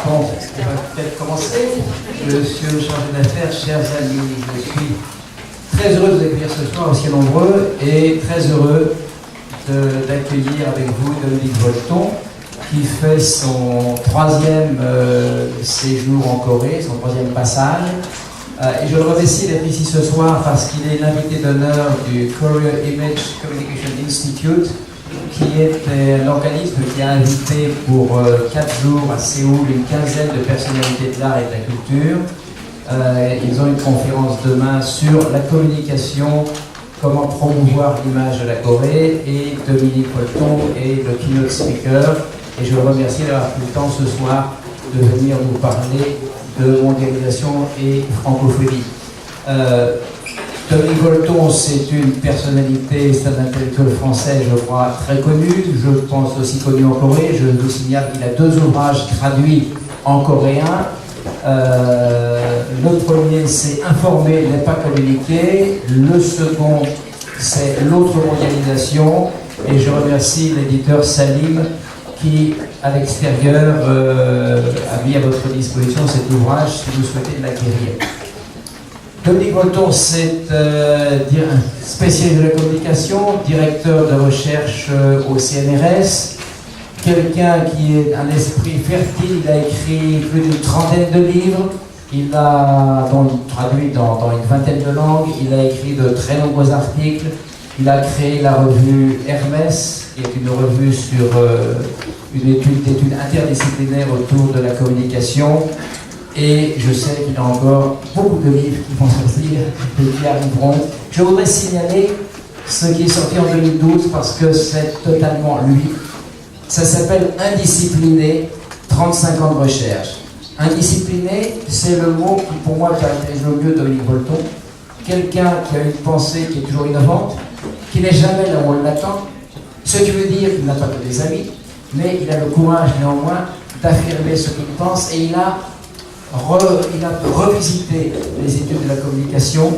Bon, on va peut-être commencer. Monsieur le chargé d'affaires, chers amis, je suis très heureux de vous accueillir ce soir aussi nombreux et très heureux d'accueillir avec vous Dominique Volton qui fait son troisième séjour en Corée, son troisième passage. Et je le remercie d'être ici ce soir parce qu'il est l'invité d'honneur du Korea Image Communication Institute, qui est un organisme qui a invité pour 4 jours à Séoul une quinzaine de personnalités de l'art et de la culture. Ils ont une conférence demain sur la communication, comment promouvoir l'image de la Corée, et Dominique Volton est le keynote speaker. Et je le remercie d'avoir pris le temps ce soir de venir nous parler de mondialisation et francophonie. Dominique Volton, c'est une personnalité, c'est un intellectuel français, je crois, très connu, je pense aussi connu en Corée. Je vous signale qu'il a 2 ouvrages traduits en coréen. Le premier, c'est Informer n'est pas communiquer. Le second, c'est L'autre mondialisation. Et je remercie l'éditeur Salim qui, à l'extérieur, a mis à votre disposition cet ouvrage si vous souhaitez l'acquérir. Dominique Volton, c'est spécialiste de la communication, directeur de recherche au CNRS, quelqu'un qui est un esprit fertile. Il a écrit plus d'une trentaine de livres, il a traduit dans une vingtaine de langues, il a écrit de très nombreux articles, il a créé la revue Hermès, qui est une revue sur une étude interdisciplinaire autour de la communication. Et je sais qu'il y a encore beaucoup de livres qui vont sortir et qui arriveront. Je voudrais signaler ce qui est sorti en 2012 parce que c'est totalement lui. Ça s'appelle Indiscipliné, 35 ans de recherche. Indiscipliné, c'est le mot qui pour moi caractérise le mieux Dominique Volton. Quelqu'un qui a une pensée qui est toujours innovante, qui n'est jamais là où on l'attend. Ce qui veut dire qu'il n'a pas que des amis, mais il a le courage néanmoins d'affirmer ce qu'il pense et il a revisité les études de la communication.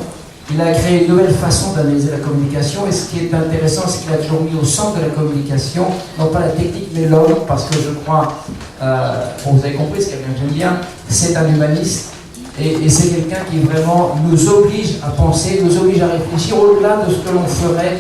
Il a créé une nouvelle façon d'analyser la communication et ce qui est intéressant, c'est qu'il a toujours mis au centre de la communication, non pas la technique mais l'homme, parce que je crois, vous avez compris, c'est quelqu'un que j'aime bien, c'est un humaniste et c'est quelqu'un qui vraiment nous oblige à penser, nous oblige à réfléchir au-delà de ce que l'on ferait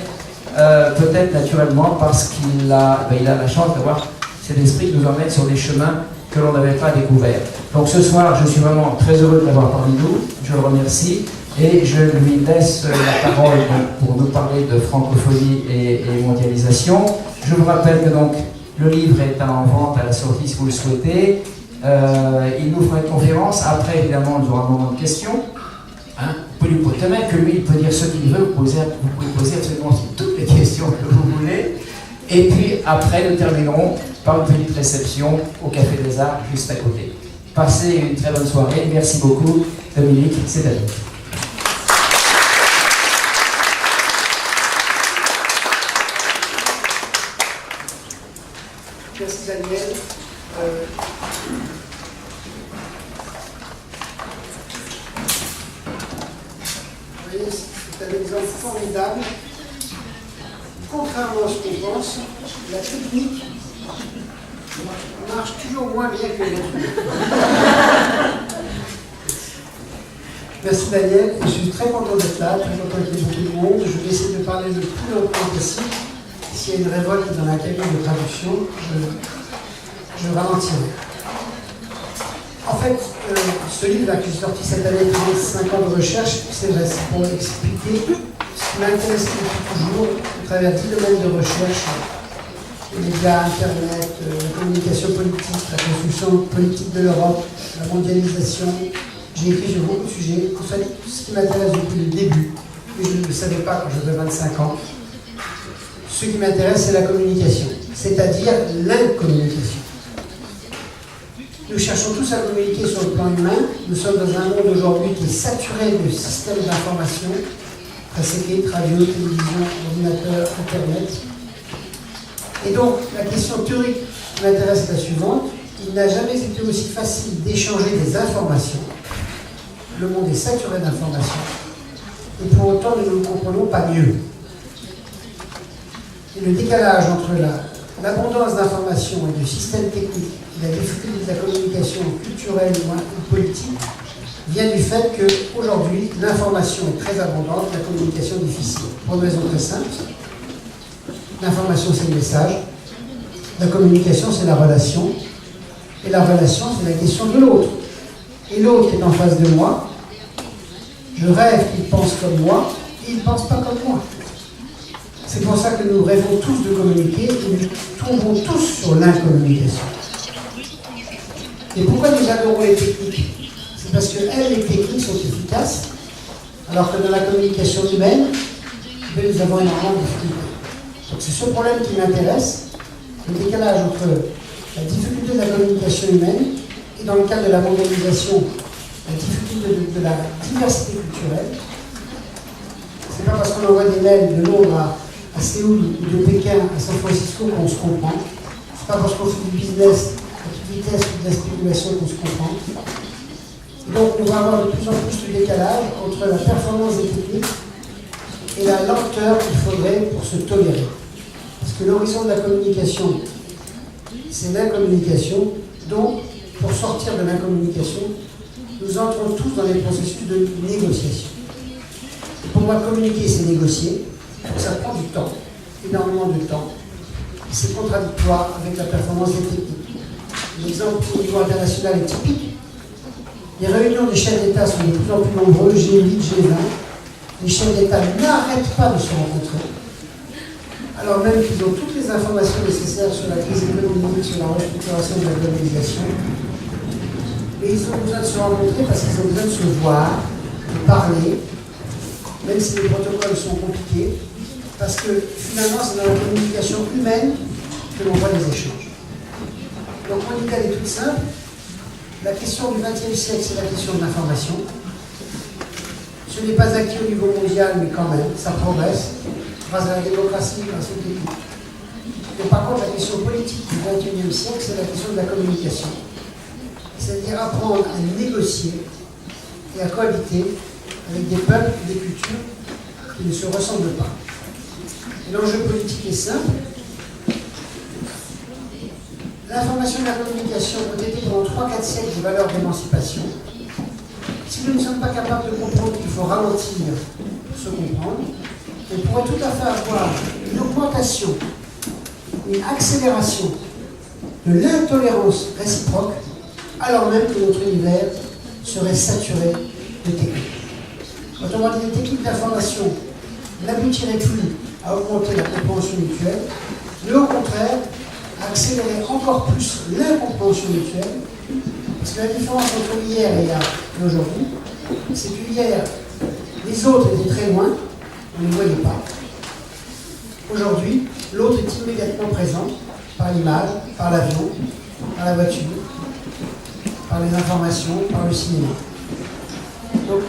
peut-être naturellement parce qu'il a la chance d'avoir cet esprit qui nous emmène sur des chemins que l'on n'avait pas découvert. Donc ce soir, je suis vraiment très heureux de l'avoir parmi nous, je le remercie, et je lui laisse la parole pour nous parler de francophonie et mondialisation. Je vous rappelle que donc, le livre est en vente à la sortie si vous le souhaitez. Il nous fera une conférence, après évidemment nous aurons un moment de questions. Hein, vous pouvez lui poser, de même que lui, il peut dire ce qu'il veut, vous pouvez poser absolument toutes les questions que vous voulez. Et puis après, nous terminerons par une petite réception au Café des Arts, juste à côté. Passez une très bonne soirée. Merci beaucoup. Dominique, c'est à vous. Merci Daniel. Vous voyez, c'est un exemple formidable. Contrairement à ce qu'on pense, la technique marche toujours moins bien que l'être humain. Merci Daniel, je suis très content d'être là, très content qu'il y ait beaucoup de monde. Je vais essayer de parler le plus longtemps possible. S'il y a une révolte dans la cabine de traduction, je ralentirai. En fait, ce livre qui est sorti cette année, 35 ans de recherche, c'est vrai, c'est pour expliquer ce qui m'intéresse depuis toujours, à travers 10 domaines de recherche, les médias, Internet, la communication politique, la construction politique de l'Europe, la mondialisation. J'ai écrit sur beaucoup de sujets. En fait, tout ce qui m'intéresse depuis le début, et je ne le savais pas quand j'avais 25 ans, ce qui m'intéresse, c'est la communication, c'est-à-dire l'incommunication. Nous cherchons tous à communiquer sur le plan humain. Nous sommes dans un monde aujourd'hui qui est saturé de systèmes d'information, presse écrite, radio, télévision, ordinateur, Internet. Et donc, la question théorique qui m'intéresse est la suivante. Il n'a jamais été aussi facile d'échanger des informations. Le monde est saturé d'informations. Et pour autant, nous ne le comprenons pas mieux. Et le décalage entre l'abondance d'informations et de systèmes techniques, la difficulté de la communication culturelle ou politique, vient du fait qu'aujourd'hui, l'information est très abondante, la communication difficile. Pour une raison très simple, l'information c'est le message, la communication c'est la relation, et la relation c'est la question de l'autre. Et l'autre est en face de moi, je rêve qu'il pense comme moi, et il ne pense pas comme moi. C'est pour ça que nous rêvons tous de communiquer, et nous tombons tous sur l'incommunication. Et pourquoi nous adorons les techniques? C'est parce que les techniques sont efficaces, alors que dans la communication humaine, nous avons énormément de difficultés. Donc c'est ce problème qui m'intéresse, le décalage entre la difficulté de la communication humaine et dans le cadre de la mondialisation, la difficulté de la diversité culturelle. C'est pas parce qu'on envoie des mails de Londres à Séoul ou de Pékin à San Francisco qu'on se comprend. C'est pas parce qu'on fait du business à toute vitesse ou de la spéculation qu'on se comprend. Et donc on va avoir de plus en plus de décalage entre la performance des techniques et la lenteur qu'il faudrait pour se tolérer. Parce que l'horizon de la communication, c'est l'incommunication. Donc, pour sortir de l'incommunication, nous entrons tous dans les processus de négociation. Et pour moi, communiquer, c'est négocier. Donc ça prend du temps, énormément de temps. C'est contradictoire avec la performance des techniques. L'exemple au niveau international est typique. Les réunions des chefs d'État sont de plus en plus nombreuses, G8, G20. Les chefs d'État n'arrêtent pas de se rencontrer, alors même qu'ils ont toutes les informations nécessaires sur la crise économique, sur la restructuration de la globalisation. Et ils ont besoin de se rencontrer parce qu'ils ont besoin de se voir, de parler, même si les protocoles sont compliqués, parce que finalement c'est dans la communication humaine que l'on voit les échanges. Donc mon idée est toute simple. La question du XXe siècle, c'est la question de l'information. Ce n'est pas acquis au niveau mondial, mais quand même, ça progresse, grâce à la démocratie, grâce aux techniques. Mais par contre, la question politique du XXIe siècle, c'est la question de la communication. C'est-à-dire apprendre à négocier et à cohabiter avec des peuples et des cultures qui ne se ressemblent pas. Et l'enjeu politique est simple. L'information et la communication ont été pendant 3-4 siècles des valeurs d'émancipation. Si nous ne sommes pas capables de comprendre qu'il faut ralentir pour se comprendre, on pourrait tout à fait avoir une augmentation, une accélération de l'intolérance réciproque, alors même que notre univers serait saturé de techniques. Quand on va des techniques d'information n'aboutirait plus à augmenter la compréhension mutuelle, mais au contraire, à accélérer encore plus l'incompréhension mutuelle. Parce que la différence entre hier et aujourd'hui, c'est qu'hier, les autres étaient très loin, on ne les voyait pas. Aujourd'hui, l'autre est immédiatement présent par l'image, par l'avion, par la voiture, par les informations, par le cinéma. Donc,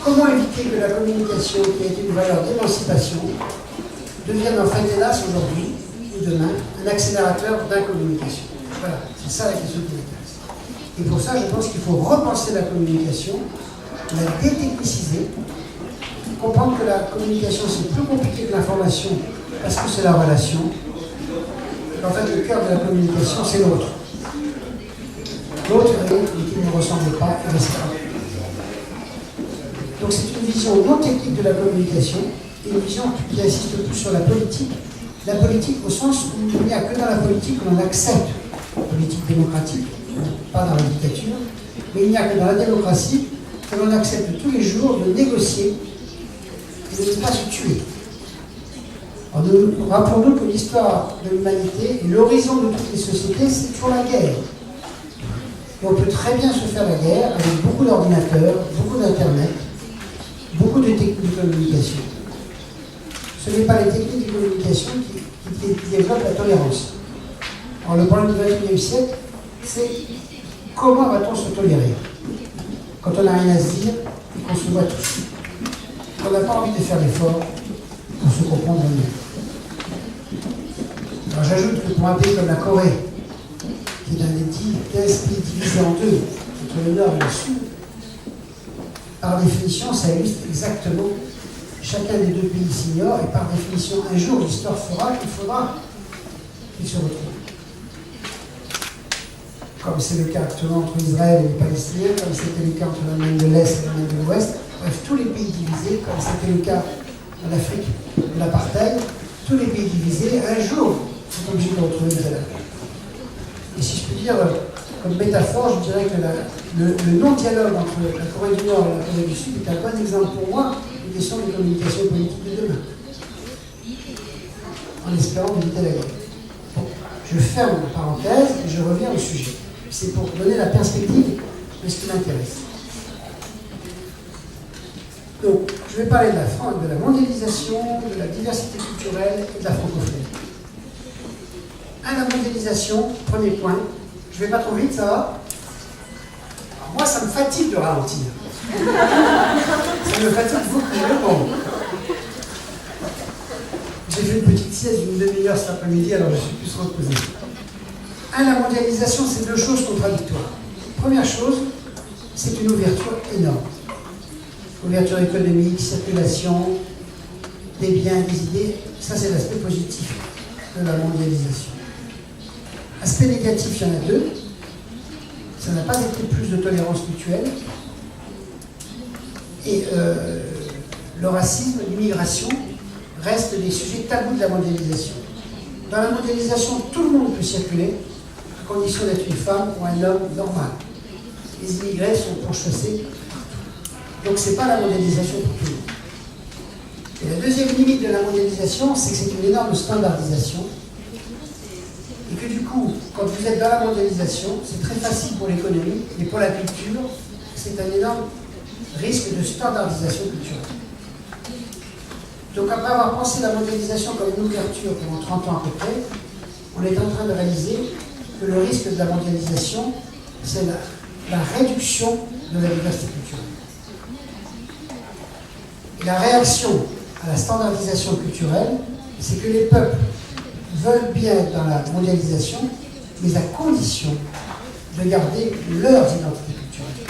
comment éviter que la communication, qui a été une valeur d'émancipation, devienne en fait, hélas, aujourd'hui ou demain, un accélérateur d'incommunication? Voilà, c'est ça la question qui m'intéresse. Et pour ça, je pense qu'il faut repenser la communication, la détechniciser, comprendre que la communication, c'est plus compliqué que l'information, parce que c'est la relation. En fait, le cœur de la communication, c'est l'autre. L'autre est l'autre, mais qui ne ressemble pas et réciproque. Donc c'est une vision non technique de la communication, et une vision qui insiste plus sur la politique. La politique au sens où il n'y a que dans la politique que l'on accepte la politique démocratique, pas dans la dictature, mais il n'y a que dans la démocratie que l'on accepte tous les jours de négocier et de ne pas se tuer. Rappelons-nous que l'histoire de l'humanité et l'horizon de toutes les sociétés, c'est toujours la guerre. Et on peut très bien se faire la guerre avec beaucoup d'ordinateurs, beaucoup d'internet, beaucoup de techniques de communication. Ce n'est pas les techniques de communication qui développent la tolérance. Alors le problème du XXIe siècle, c'est comment va-t-on se tolérer quand on n'a rien à se dire et qu'on se voit tous. On n'a pas envie de faire l'effort pour se comprendre mieux. Alors j'ajoute que pour un pays comme la Corée, qui est un des 10 pays divisés en deux, entre le nord et le sud, par définition, ça illustre exactement chacun des deux pays s'ignore, et par définition, un jour, l'histoire fera qu'il faudra que qu'ils se retrouvent. Comme c'est le cas actuellement entre Israël et les Palestiniens, comme c'était le cas entre l'Allemagne de l'Est et l'Allemagne de l'Ouest, bref, tous les pays divisés, comme c'était le cas en Afrique de l'apartheid, tous les pays divisés, un jour, sont obligés de retrouver des alliés. Et si je peux dire, comme métaphore, je dirais que le non-dialogue entre la Corée du Nord et la Corée du Sud est un bon exemple pour moi d'une question de communication politique de demain, en espérant éviter la guerre. Bon, je ferme la parenthèse et je reviens au sujet. C'est pour donner la perspective de ce qui m'intéresse. Donc, je vais parler de la mondialisation, de la diversité culturelle et de la francophonie. La mondialisation, premier point. Je ne vais pas trop vite, ça va? Alors moi, ça me fatigue de ralentir. Ça me fatigue beaucoup, mais bon. J'ai fait une petite sieste d'une demi-heure cet après-midi, alors je suis plus reposé. La mondialisation, c'est deux choses contradictoires. Première chose, c'est une ouverture énorme. Ouverture économique, circulation, des biens, des idées, ça c'est l'aspect positif de la mondialisation. Aspect négatif, il y en a deux. Ça n'a pas été plus de tolérance mutuelle. Et le racisme, l'immigration restent des sujets tabous de la mondialisation. Dans la mondialisation, tout le monde peut circuler, à condition d'être une femme ou un homme normal. Les immigrés sont pourchassés. Donc ce n'est pas la mondialisation pour tout le monde. Et la deuxième limite de la mondialisation, c'est que c'est une énorme standardisation. Et que du coup, quand vous êtes dans la mondialisation, c'est très facile pour l'économie, mais pour la culture, c'est un énorme risque de standardisation culturelle. Donc après avoir pensé la mondialisation comme une ouverture pendant 30 ans à peu près, on est en train de réaliser que le risque de la mondialisation, c'est la réduction de la diversité culturelle. Et la réaction à la standardisation culturelle, c'est que les peuples veulent bien être dans la mondialisation, mais à condition de garder leurs identités culturelles.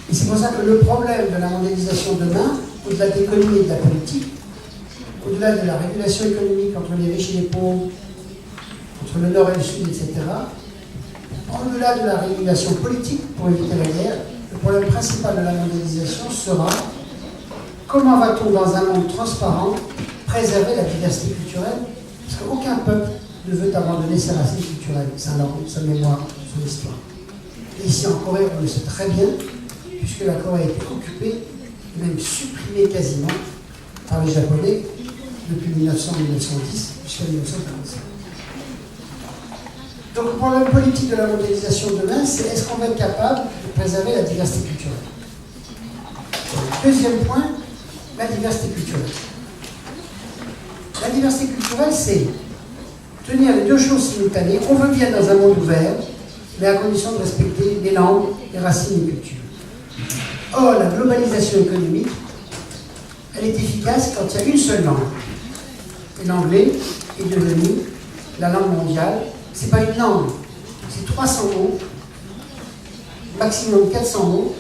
Et c'est pour ça que le problème de la mondialisation demain, au-delà de l'économie et de la politique, au-delà de la régulation économique entre les riches et les pauvres, entre le nord et le sud, etc., au-delà de la régulation politique pour éviter la guerre, le problème principal de la mondialisation sera comment va-t-on, dans un monde transparent, préserver la diversité culturelle? Parce qu'aucun peuple ne veut abandonner ses racines culturelles, sa langue, sa mémoire, son histoire. Et ici en Corée, on le sait très bien, puisque la Corée a été occupée, et même supprimée quasiment, par les Japonais depuis 1900-1910 jusqu'à 1945. Donc le problème politique de la mondialisation demain, c'est est-ce qu'on va être capable de préserver la diversité culturelle? Deuxième point, la diversité culturelle. La diversité culturelle, c'est tenir les deux choses simultanées. On veut bien dans un monde ouvert, mais à condition de respecter les langues, les racines et les cultures. Or, la globalisation économique, elle est efficace quand il y a une seule langue. Et l'anglais est devenu la langue mondiale. Ce n'est pas une langue, c'est 300 mots, maximum 400 mots,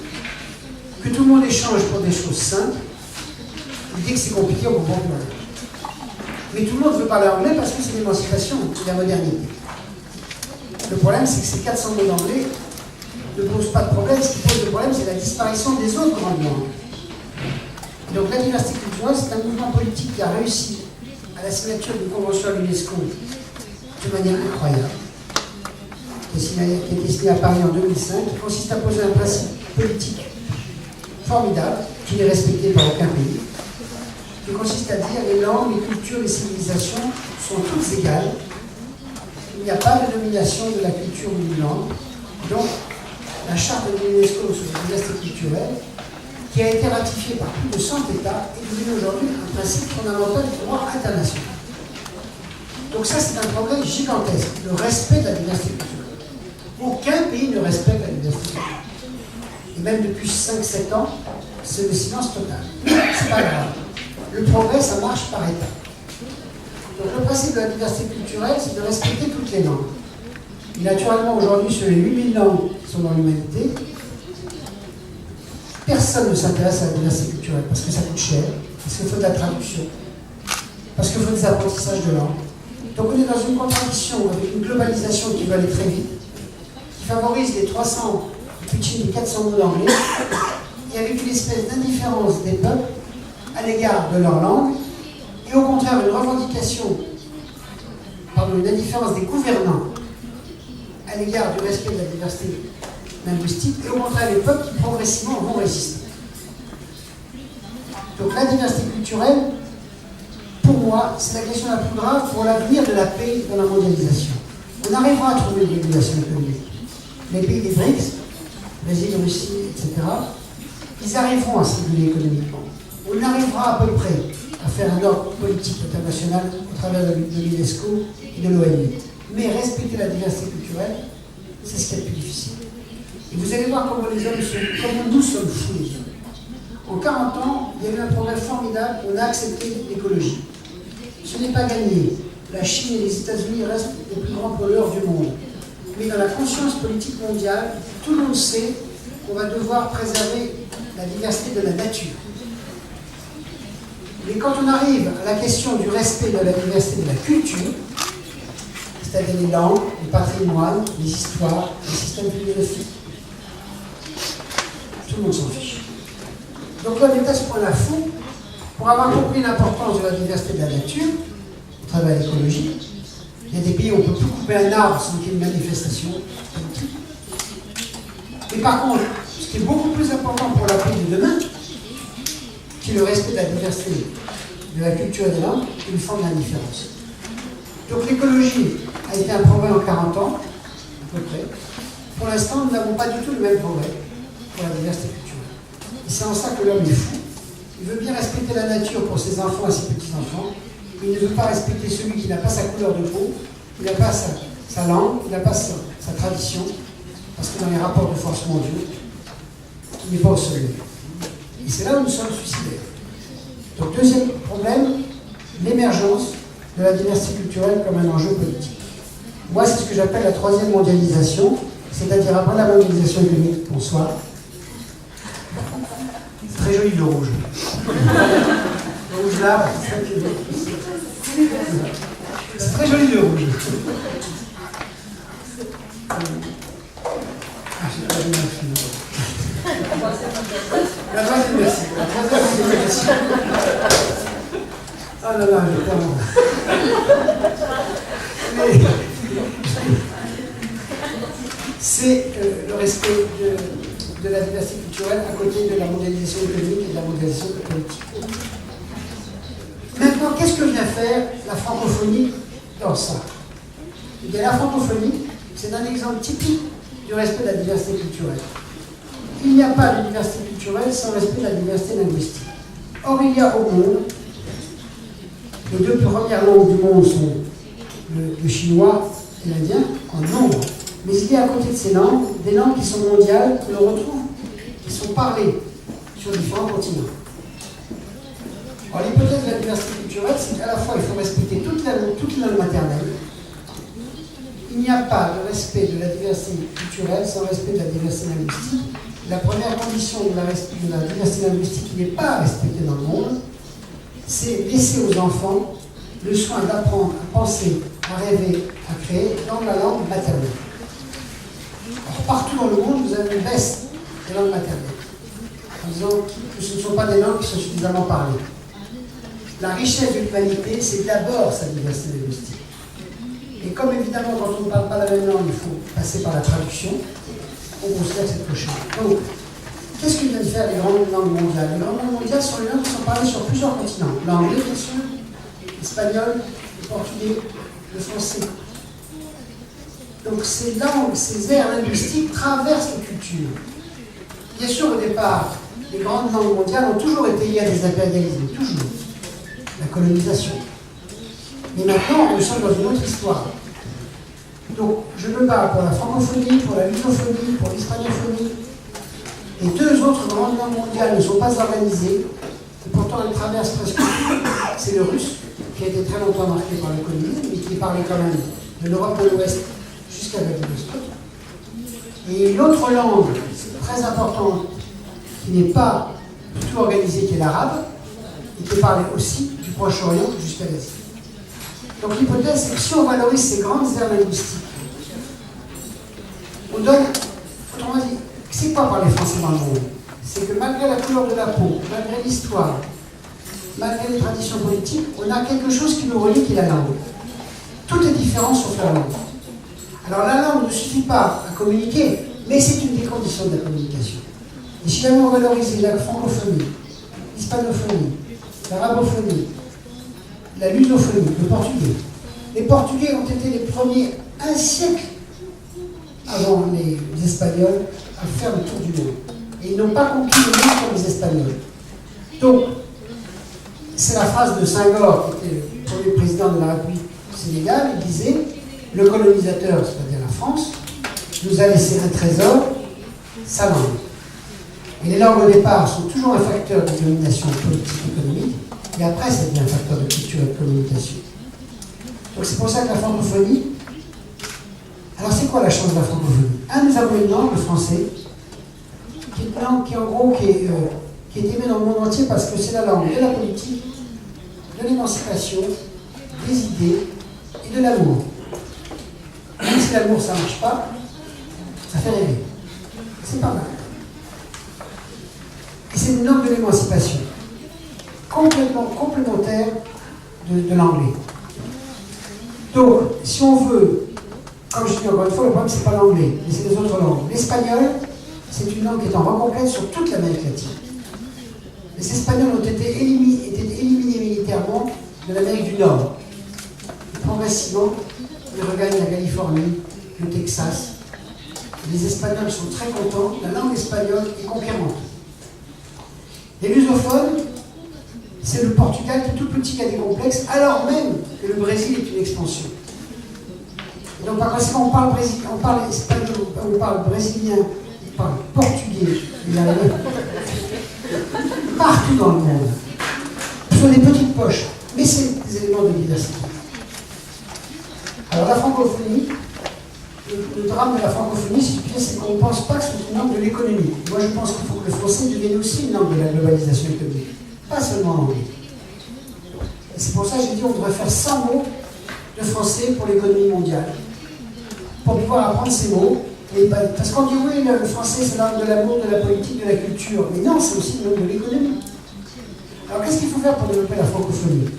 que tout le monde échange pour des choses simples. Et dès que c'est compliqué, on comprend plus rien. Mais tout le monde veut parler anglais parce que c'est l'émancipation, c'est la modernité. Le problème, c'est que ces 400 mots d'anglais ne posent pas de problème. Ce qui pose le problème, c'est la disparition des autres grandes langues. Et donc la diversité culturelle, c'est un mouvement politique qui a réussi à la signature d'une convention à l'UNESCO de manière incroyable, qui a été signée à Paris en 2005, qui consiste à poser un principe politique formidable, qui n'est respecté par aucun pays, qui consiste à dire les langues, les cultures, les civilisations sont toutes égales. Il n'y a pas de domination de la culture ou d'une langue. Donc, la charte de l'UNESCO sur la diversité culturelle, qui a été ratifiée par plus de 100 États, est devenue aujourd'hui un principe fondamental du droit international. Donc ça, c'est un problème gigantesque, le respect de la diversité culturelle. Aucun pays ne respecte la diversité culturelle. Et même depuis 5-7 ans, c'est le silence total. C'est pas grave. Le progrès, ça marche par étapes. Donc le principe de la diversité culturelle, c'est de respecter toutes les langues. Et naturellement, aujourd'hui, sur les 8000 langues qui sont dans l'humanité, personne ne s'intéresse à la diversité culturelle parce que ça coûte cher, parce qu'il faut de la traduction, parce qu'il faut des apprentissages de langue, Donc on est dans une contradiction avec une globalisation qui veut aller très vite, qui favorise les 300, les 400 mots d'anglais, et avec une espèce d'indifférence des peuples à l'égard de leur langue, et au contraire une revendication, une indifférence des gouvernants à l'égard du respect de la diversité linguistique, et au contraire les peuples qui progressivement vont résister. Donc la diversité culturelle, pour moi, c'est la question la plus grave pour l'avenir de la paix dans la mondialisation. On arrivera à trouver une régulation économique. Les pays des BRICS, Brésil, Russie, etc., ils arriveront à se réguler économiquement. On arrivera à peu près à faire un ordre politique international au travers de l'UNESCO et de l'ONU. Mais respecter la diversité culturelle, c'est ce qui est le plus difficile. Et vous allez voir comment les hommes sont, comment nous sommes fous les hommes. En 40 ans, il y a eu un progrès formidable, on a accepté l'écologie. Ce n'est pas gagné. La Chine et les États-Unis restent les plus grands pollueurs du monde. Mais dans la conscience politique mondiale, tout le monde sait qu'on va devoir préserver la diversité de la nature. Mais quand on arrive à la question du respect de la diversité de la culture, c'est-à-dire les langues, les patrimoines, les histoires, les systèmes philosophiques, tout le monde s'en fiche. Donc là, l'État se prend la fou pour avoir compris l'importance de la diversité de la nature, au travers de l'écologie. Il y a des pays où on ne peut plus couper un arbre sans qu'il y ait une manifestation. Mais par contre, ce qui est beaucoup plus important pour la paix de demain, qui est le respect de la diversité de la culture et des langues, est une forme d'indifférence. Donc l'écologie a été un progrès en 40 ans, à peu près. Pour l'instant, nous n'avons pas du tout le même progrès pour la diversité culturelle. Et c'est en ça que l'homme est fou. Il veut bien respecter la nature pour ses enfants et ses petits-enfants, mais il ne veut pas respecter celui qui n'a pas sa couleur de peau, qui n'a pas sa langue, qui n'a pas sa tradition, parce que dans les rapports de force mondiaux, il n'est pas au sommet. Et c'est là où nous sommes suicidaires. Donc deuxième problème, l'émergence de la diversité culturelle comme un enjeu politique. Moi, c'est ce que j'appelle la troisième mondialisation, c'est-à-dire après la mondialisation économique, bonsoir. C'est très joli le rouge. Le rouge là, c'est très joli le rouge. Ah, j'ai pas vu ma fille. La troisième, merci. La troisième, merci. Ah là là, j'ai tellement. Mais c'est le respect de la diversité culturelle à côté de la mondialisation économique et de la mondialisation politique. Maintenant, qu'est-ce que vient faire la francophonie dans ça? Eh bien, la francophonie, c'est un exemple typique du respect de la diversité culturelle. Il n'y a pas de diversité culturelle sans respect de la diversité linguistique. Or, il y a au monde, les deux premières langues du monde sont le chinois et l'indien, en nombre. Mais il y a à côté de ces langues, des langues qui sont mondiales, que l'on retrouve, qui sont parlées sur différents continents. Alors l'hypothèse de la diversité culturelle, c'est qu'à la fois il faut respecter toute langue maternelle. Il n'y a pas de respect de la diversité culturelle sans respect de la diversité linguistique. La première condition de la diversité linguistique qui n'est pas respectée dans le monde, c'est laisser aux enfants le soin d'apprendre à penser, à rêver, à créer dans la langue maternelle. Alors, partout dans le monde, vous avez une baisse des langues maternelles, en disant que ce ne sont pas des langues qui sont suffisamment parlées. La richesse de l'humanité, c'est d'abord sa diversité linguistique. Et comme évidemment, quand on ne parle pas la même langue, il faut passer par la traduction, on considère que c'est trop cher. Donc, qu'est-ce que viennent faire les grandes langues mondiales? Les grandes langues mondiales sont les langues qui sont parlées sur plusieurs continents. L'anglais, bien sûr, l'espagnol, le portugais, le français. Donc ces langues, ces aires linguistiques traversent les cultures. Bien sûr, au départ, les grandes langues mondiales ont toujours été liées à des impérialismes, toujours. La colonisation. Mais maintenant, nous sommes dans une autre histoire. Donc, je me parle pour la francophonie, pour la lusophonie, pour l'hispanophonie. Et deux autres grandes langues mondiales ne sont pas organisées, et pourtant elles traversent presque tout. C'est le russe, qui a été très longtemps marqué par le communisme, mais qui parlait quand même de l'Europe de l'Ouest jusqu'à Vladivostok. Et l'autre langue très importante, qui n'est pas du tout organisée, qui est l'arabe, et qui est parlée aussi du Proche-Orient jusqu'à l'Asie. Donc l'hypothèse, c'est que si on valorise ces grandes aires linguistiques, on donne, autrement dit, c'est quoi parler français dans le monde? C'est que malgré la couleur de la peau, malgré l'histoire, malgré les traditions politiques, on a quelque chose qui nous relie, qui est la langue. Tout est différent sauf la langue. Alors la langue ne suffit pas à communiquer, mais c'est une des conditions de la communication. Et si jamais on valorisait la francophonie, l'hispanophonie, l'arabophonie, la lusophonie, le portugais. Les Portugais ont été les premiers, un siècle avant les Espagnols, à faire le tour du monde. Et ils n'ont pas conquis le monde comme les Espagnols. Donc, c'est la phrase de Senghor, qui était le premier président de la République sénégale, il disait, le colonisateur, c'est-à-dire la France, nous a laissé un trésor, sa langue. Et les langues au départ sont toujours un facteur de domination politique et économique, et après ça devient un facteur de culture et de communication. Donc c'est pour ça que la francophonie, alors c'est quoi la chance de la francophonie? Nous avons une langue, le français, qui est une langue qui en gros qui est aimée dans le monde entier parce que c'est la langue de la politique, de l'émancipation, des idées et de l'amour. Même si l'amour ça ne marche pas, ça fait rêver. C'est pas mal. Et c'est une langue de l'émancipation, complètement complémentaire de l'anglais. Donc, si on veut, comme je dis encore une fois, le problème c'est pas l'anglais, mais c'est les autres langues. L'espagnol, c'est une langue qui est en reconquête sur toute l'Amérique latine. Les Espagnols ont été éliminés militairement de l'Amérique du Nord. Progressivement, ils regagnent la Californie, le Texas. Les Espagnols sont très contents, la langue espagnole est conquérante. Les lusophones, c'est le Portugal qui est tout petit, qui a des complexes, alors même que le Brésil est une expansion. Et donc par conséquent, on parle espagnol, on parle brésilien, on parle portugais, partout dans le monde. Ce sont des petites poches, mais c'est des éléments de diversité. Alors la francophonie, le drame de la francophonie, c'est qu'on ne pense pas que c'est une langue de l'économie. Moi je pense qu'il faut que le français devienne aussi une langue de la globalisation économique, pas seulement l'anglais. Et c'est pour ça que j'ai dit qu'on devrait faire 100 mots de français pour l'économie mondiale, pour pouvoir apprendre ces mots. Et parce qu'on dit oui, le français c'est la langue de l'amour, de la politique, de la culture, mais non, c'est aussi une langue de l'économie. Alors qu'est-ce qu'il faut faire pour développer la francophonie?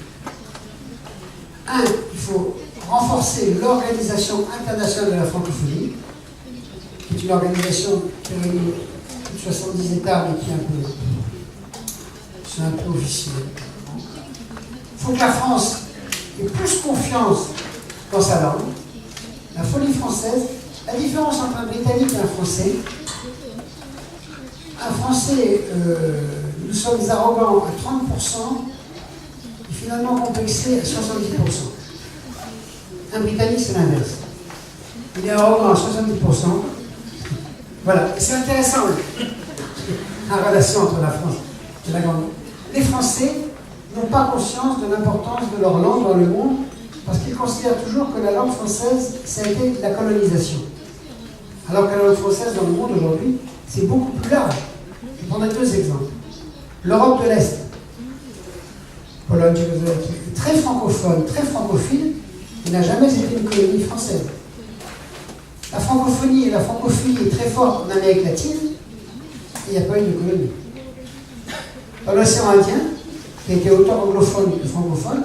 Il faut renforcer l'Organisation internationale de la francophonie, qui est une organisation qui réunit plus de 70 États, mais qui est un peu officiel. Il faut que la France ait plus confiance dans sa langue, la folie française, la différence entre un Britannique et un Français, nous sommes arrogants à 30% et finalement complexés à 70%. Un Britannique, c'est l'inverse. Il est arrogant à 70%. Voilà, c'est intéressant la relation entre la France et la Grande-Bretagne. Les Français n'ont pas conscience de l'importance de leur langue dans le monde parce qu'ils considèrent toujours que la langue française, ça a été la colonisation. Alors que la langue française dans le monde aujourd'hui, c'est beaucoup plus large. Je prendrai 2 exemples. L'Europe de l'Est, Pologne, Tchécoslovaquie, est très francophone, très francophile, il n'a jamais été une colonie française. La francophonie et la francophilie est très forte en Amérique latine, et il n'y a pas eu de colonie. Dans l'océan Indien, qui a été autant anglophone que francophone,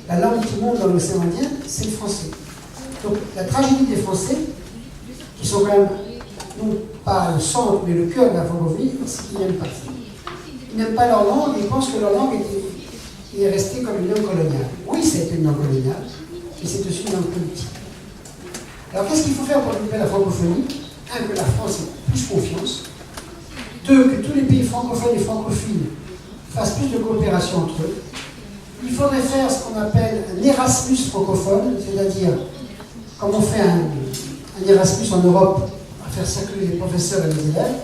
la langue qui monte dans l'océan Indien, c'est le français. Donc la tragédie des Français, qui sont quand même, non pas le centre, mais le cœur de la francophonie, c'est qu'ils n'aiment pas. Ils n'aiment pas leur langue, et ils pensent que leur langue est restée comme une langue coloniale. Oui, ça a été une langue coloniale, mais c'est aussi une langue politique. Alors qu'est-ce qu'il faut faire pour développer la francophonie? Que la France ait plus confiance. 2, que tous les pays francophones et francophiles fassent plus de coopération entre eux. Il faudrait faire ce qu'on appelle un Erasmus francophone, c'est-à-dire, comme on fait un Erasmus en Europe, à faire circuler les professeurs et les élèves,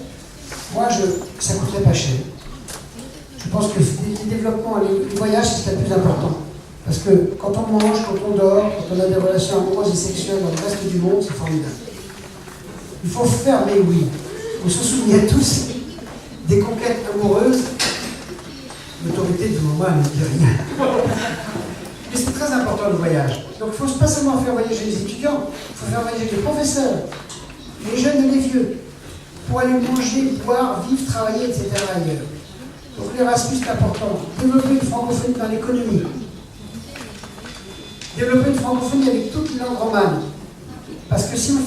ça ne coûterait pas cher. Je pense que les développements, les voyages, c'est ce qu'il y a de plus important. Parce que quand on mange, quand on dort, quand on a des relations amoureuses et sexuelles dans le reste du monde, c'est formidable. Il faut faire, mais oui. On se souvient tous des conquêtes amoureuses. L'autorité du moment ne dit rien. Mais c'est très important le voyage. Donc il ne faut pas seulement faire voyager les étudiants, il faut faire voyager les professeurs, les jeunes et les vieux, pour aller manger, boire, vivre, travailler, etc. ailleurs. Donc l'Erasmus est important. Développer une francophonie dans l'économie. Développer une francophonie avec toutes les langues romanes. Parce que si vous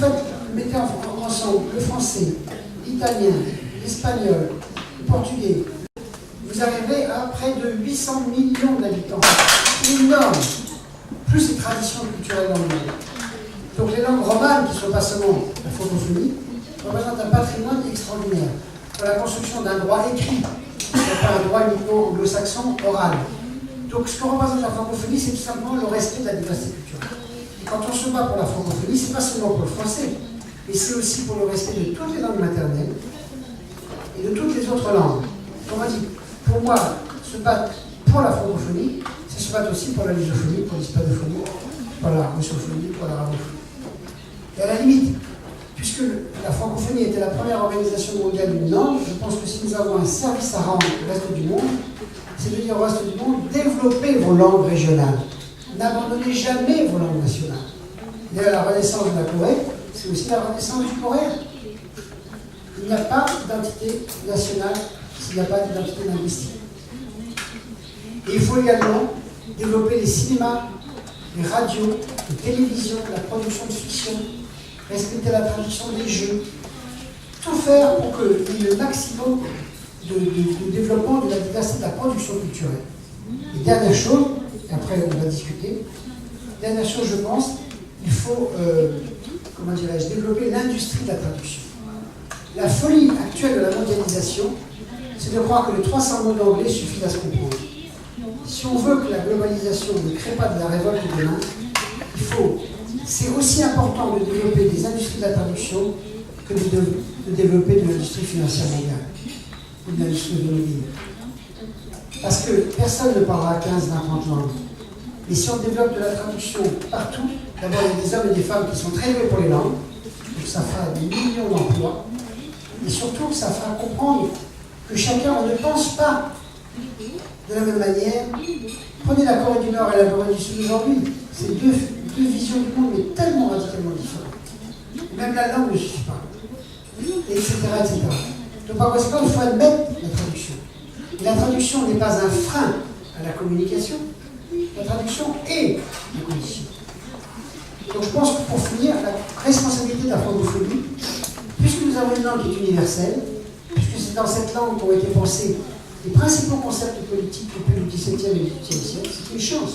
mettez ensemble le français, l'italien, l'espagnol, le portugais, vous arriverez à près de 800 millions d'habitants. C'est énorme. Plus les traditions culturelles dans le monde. Donc les langues romanes, qui ne sont pas seulement la francophonie, représentent un patrimoine extraordinaire pour la construction d'un droit écrit, pas un droit uniquement anglo-saxon, oral. Donc ce que représente la francophonie, c'est tout simplement le respect de la diversité culturelle. Et quand on se bat pour la francophonie, ce n'est pas seulement pour le français, mais c'est aussi pour le respect de toutes les langues maternelles et de toutes les autres langues. On m'a dit, pour moi, se battre pour la francophonie, c'est se battre aussi pour la lusophonie, pour l'hispanophonie, pour la russophonie, pour l'arabophonie. Et à la limite, puisque la francophonie était la première organisation mondiale d'une langue, je pense que si nous avons un service à rendre au reste du monde, c'est de dire au reste du monde, développez vos langues régionales. N'abandonnez jamais vos langues nationales. D'ailleurs, la renaissance de la Corée, c'est aussi la renaissance du coréen. Il n'y a pas d'identité nationale s'il n'y a pas d'identité linguistique. Et il faut également développer les cinémas, les radios, les télévisions, la production de fiction, respecter la tradition des jeux, tout faire pour qu'il y ait le maximum de développement de la diversité de la production culturelle. Et dernière chose, et après on va discuter, dernière chose je pense, il faut, comment dirais-je, développer l'industrie de la traduction. La folie actuelle de la mondialisation, c'est de croire que les 300 mots d'anglais suffisent à se comprendre. Si on veut que la globalisation ne crée pas de la révolte demain, c'est aussi important de développer des industries de la traduction que de développer de l'industrie financière mondiale ou de l'industrie automobile. Parce que personne ne parlera 15, 20, 30 langues. Mais si on développe de la traduction partout, d'abord il y a des hommes et des femmes qui sont très doués pour les langues, donc ça fera des millions d'emplois, et surtout ça fera comprendre que chacun, on ne pense pas de la même manière. Prenez la Corée du Nord et la Corée du Sud aujourd'hui, c'est deux visions du monde, mais tellement radicalement différentes. Même la langue ne suffit pas, etc., etc. Donc par conséquent, il faut admettre la traduction. Et la traduction n'est pas un frein à la communication, la traduction est la condition. Donc je pense que pour finir, la responsabilité de la francophonie, puisque nous avons une langue qui est universelle, puisque c'est dans cette langue qu'ont été pensés les principaux concepts politiques depuis le XVIIe et le XVIIIe siècle, c'est une chance.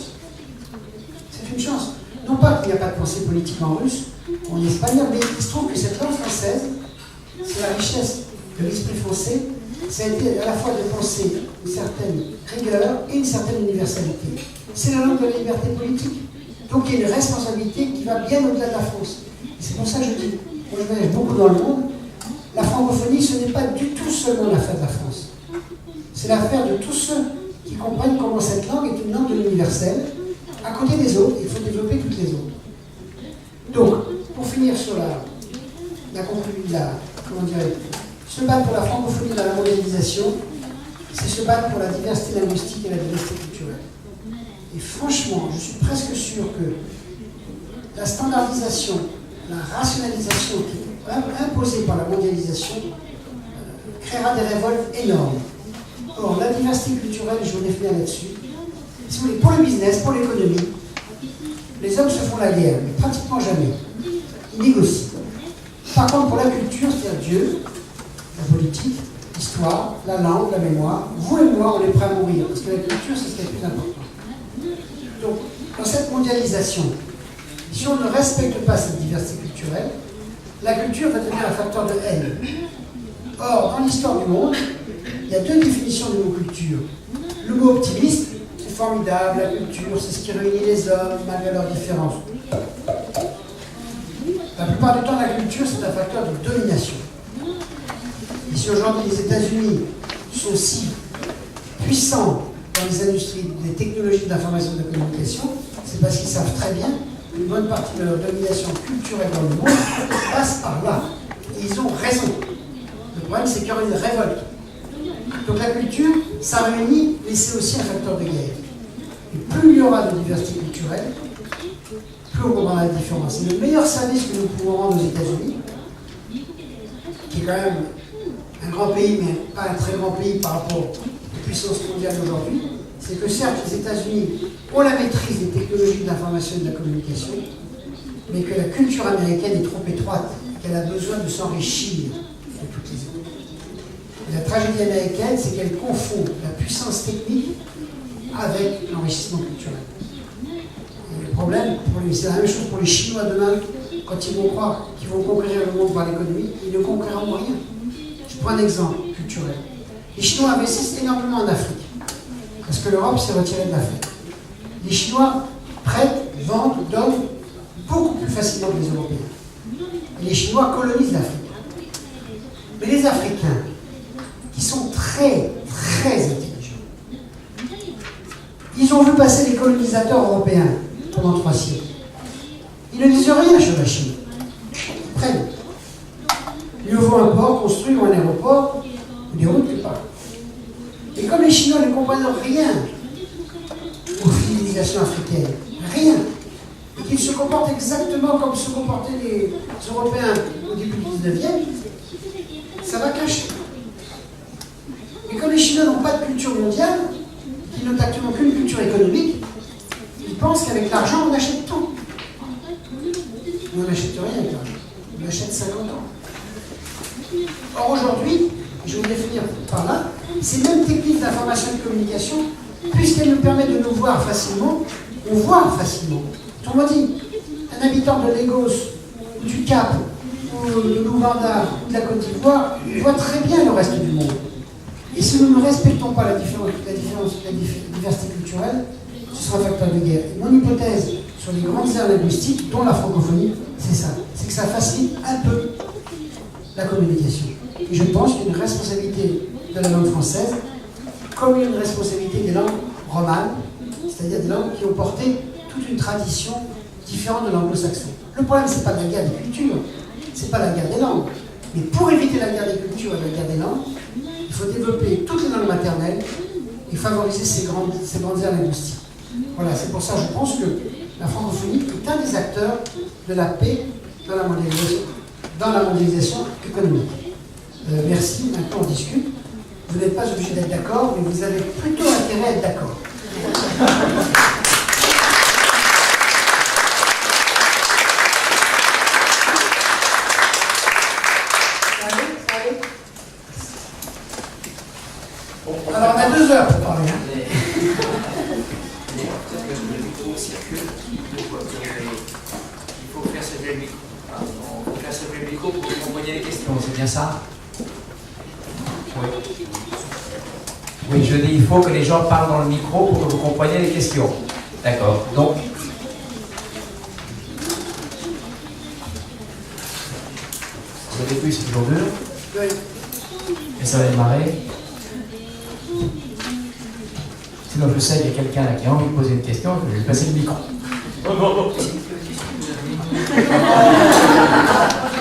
C'est une chance. Non pas qu'il n'y a pas de pensée politique en russe ou en espagnol, mais il se trouve que cette langue française, c'est la richesse de l'esprit français, ça a été à la fois de penser une certaine rigueur et une certaine universalité. C'est la langue de la liberté politique. Donc il y a une responsabilité qui va bien au-delà de la France. Et c'est pour ça que je dis, moi je voyage beaucoup dans le monde, la francophonie, ce n'est pas du tout seulement l'affaire de la France. C'est l'affaire de tous ceux qui comprennent comment cette langue est une langue de l'universel. À côté des autres, il faut développer toutes les autres. Donc, pour finir sur comment dirais-je, se battre pour la francophonie dans la mondialisation, c'est se battre pour la diversité linguistique et la diversité culturelle. Et franchement, je suis presque sûr que la standardisation, la rationalisation qui est imposée par la mondialisation créera des révoltes énormes. Or, la diversité culturelle, je vais finir là-dessus. Si vous voulez, pour le business, pour l'économie, les hommes se font la guerre, mais pratiquement jamais. Ils négocient. Par contre, pour la culture, c'est-à-dire Dieu, la politique, l'histoire, la langue, la mémoire, vous et moi, on est prêts à mourir, parce que la culture, c'est ce qui est le plus important. Donc, dans cette mondialisation, si on ne respecte pas cette diversité culturelle, la culture va devenir un facteur de haine. Or, dans l'histoire du monde, il y a deux définitions du mot culture. Le mot optimiste, c'est formidable, la culture, c'est ce qui réunit les hommes malgré leurs différences. La plupart du temps, la culture, c'est un facteur de domination. Et si aujourd'hui les États-Unis sont si puissants dans les industries, les technologies de l'information et de la communication, c'est parce qu'ils savent très bien qu'une bonne partie de leur domination culturelle dans le monde passe par là. Et ils ont raison. Le problème, c'est qu'il y aura une révolte. Donc la culture, ça réunit, mais c'est aussi un facteur de guerre. Et plus il y aura de diversité culturelle, plus on comprendra la différence. C'est le meilleur service que nous pouvons rendre aux États-Unis, qui est quand même un grand pays, mais pas un très grand pays par rapport aux puissances mondiales d'aujourd'hui. C'est que certes, les États-Unis ont la maîtrise des technologies de l'information et de la communication, mais que la culture américaine est trop étroite, qu'elle a besoin de s'enrichir de toutes les autres. Et la tragédie américaine, c'est qu'elle confond la puissance technique avec l'enrichissement culturel. Et le problème, c'est la même chose pour les Chinois demain, quand ils vont croire qu'ils vont conquérir le monde par l'économie, ils ne conquériront rien. Je prends un exemple culturel. Les Chinois investissent énormément en Afrique, parce que l'Europe s'est retirée de l'Afrique. Les Chinois prêtent, vendent, donnent beaucoup plus facilement que les Européens. Et les Chinois colonisent l'Afrique. Mais les Africains, qui sont très, très intelligents, ils ont vu passer les colonisateurs européens pendant 3 siècles. Ils ne disent rien sur la Chine. Ils prennent. Il nous faut un port construit ou un aéroport, ou des routes quelque part. Et comme les Chinois ne comprennent rien aux civilisations africaines, rien, et qu'ils se comportent exactement comme se comportaient les Européens au début du 19e, ça va clasher. Et comme les Chinois n'ont pas de culture mondiale, qu'ils n'ont actuellement qu'une culture économique, ils pensent qu'avec l'argent, on achète tout. Mais on n'achète rien avec l'argent. On achète 50 ans. Or aujourd'hui, je voudrais finir par là, ces mêmes techniques d'information et de communication, puisqu'elles nous permettent de nous voir facilement, on voit facilement. Autrement dit, un habitant de Lagos, ou du Cap, ou de l'Ouganda, ou de la Côte d'Ivoire, voit très bien le reste du monde. Et si nous ne respectons pas la diversité culturelle, ce sera un facteur de guerre. Et mon hypothèse sur les grandes aires linguistiques, dont la francophonie, c'est ça. C'est que ça facilite un peu la communication. Et je pense qu'il y a une responsabilité de la langue française, comme il y a une responsabilité des langues romanes, c'est-à-dire des langues qui ont porté toute une tradition différente de l'anglo-saxon. Le problème, ce n'est pas la guerre des cultures, ce n'est pas la guerre des langues. Mais pour éviter la guerre des cultures et la guerre des langues, il faut développer toutes les langues maternelles et favoriser ces grandes aires linguistiques. Voilà, c'est pour ça que je pense que la francophonie est un des acteurs de la paix dans la mondialisation économique. Merci, maintenant on discute. Vous n'êtes pas obligé d'être d'accord, mais vous avez plutôt intérêt à être d'accord. Alors on a 2 heures pour parler. Il faut faire servir le micro. Il faut faire servir le micro pour que vous compreniez les questions, c'est bien ça? Oui. Oui, je dis il faut que les gens parlent dans le micro pour que vous compreniez les questions. D'accord. Donc, au début c'est toujours dur. Oui. Et ça va démarrer. Sinon, je sais qu'il y a quelqu'un là qui a envie de poser une question, je vais lui passer le micro.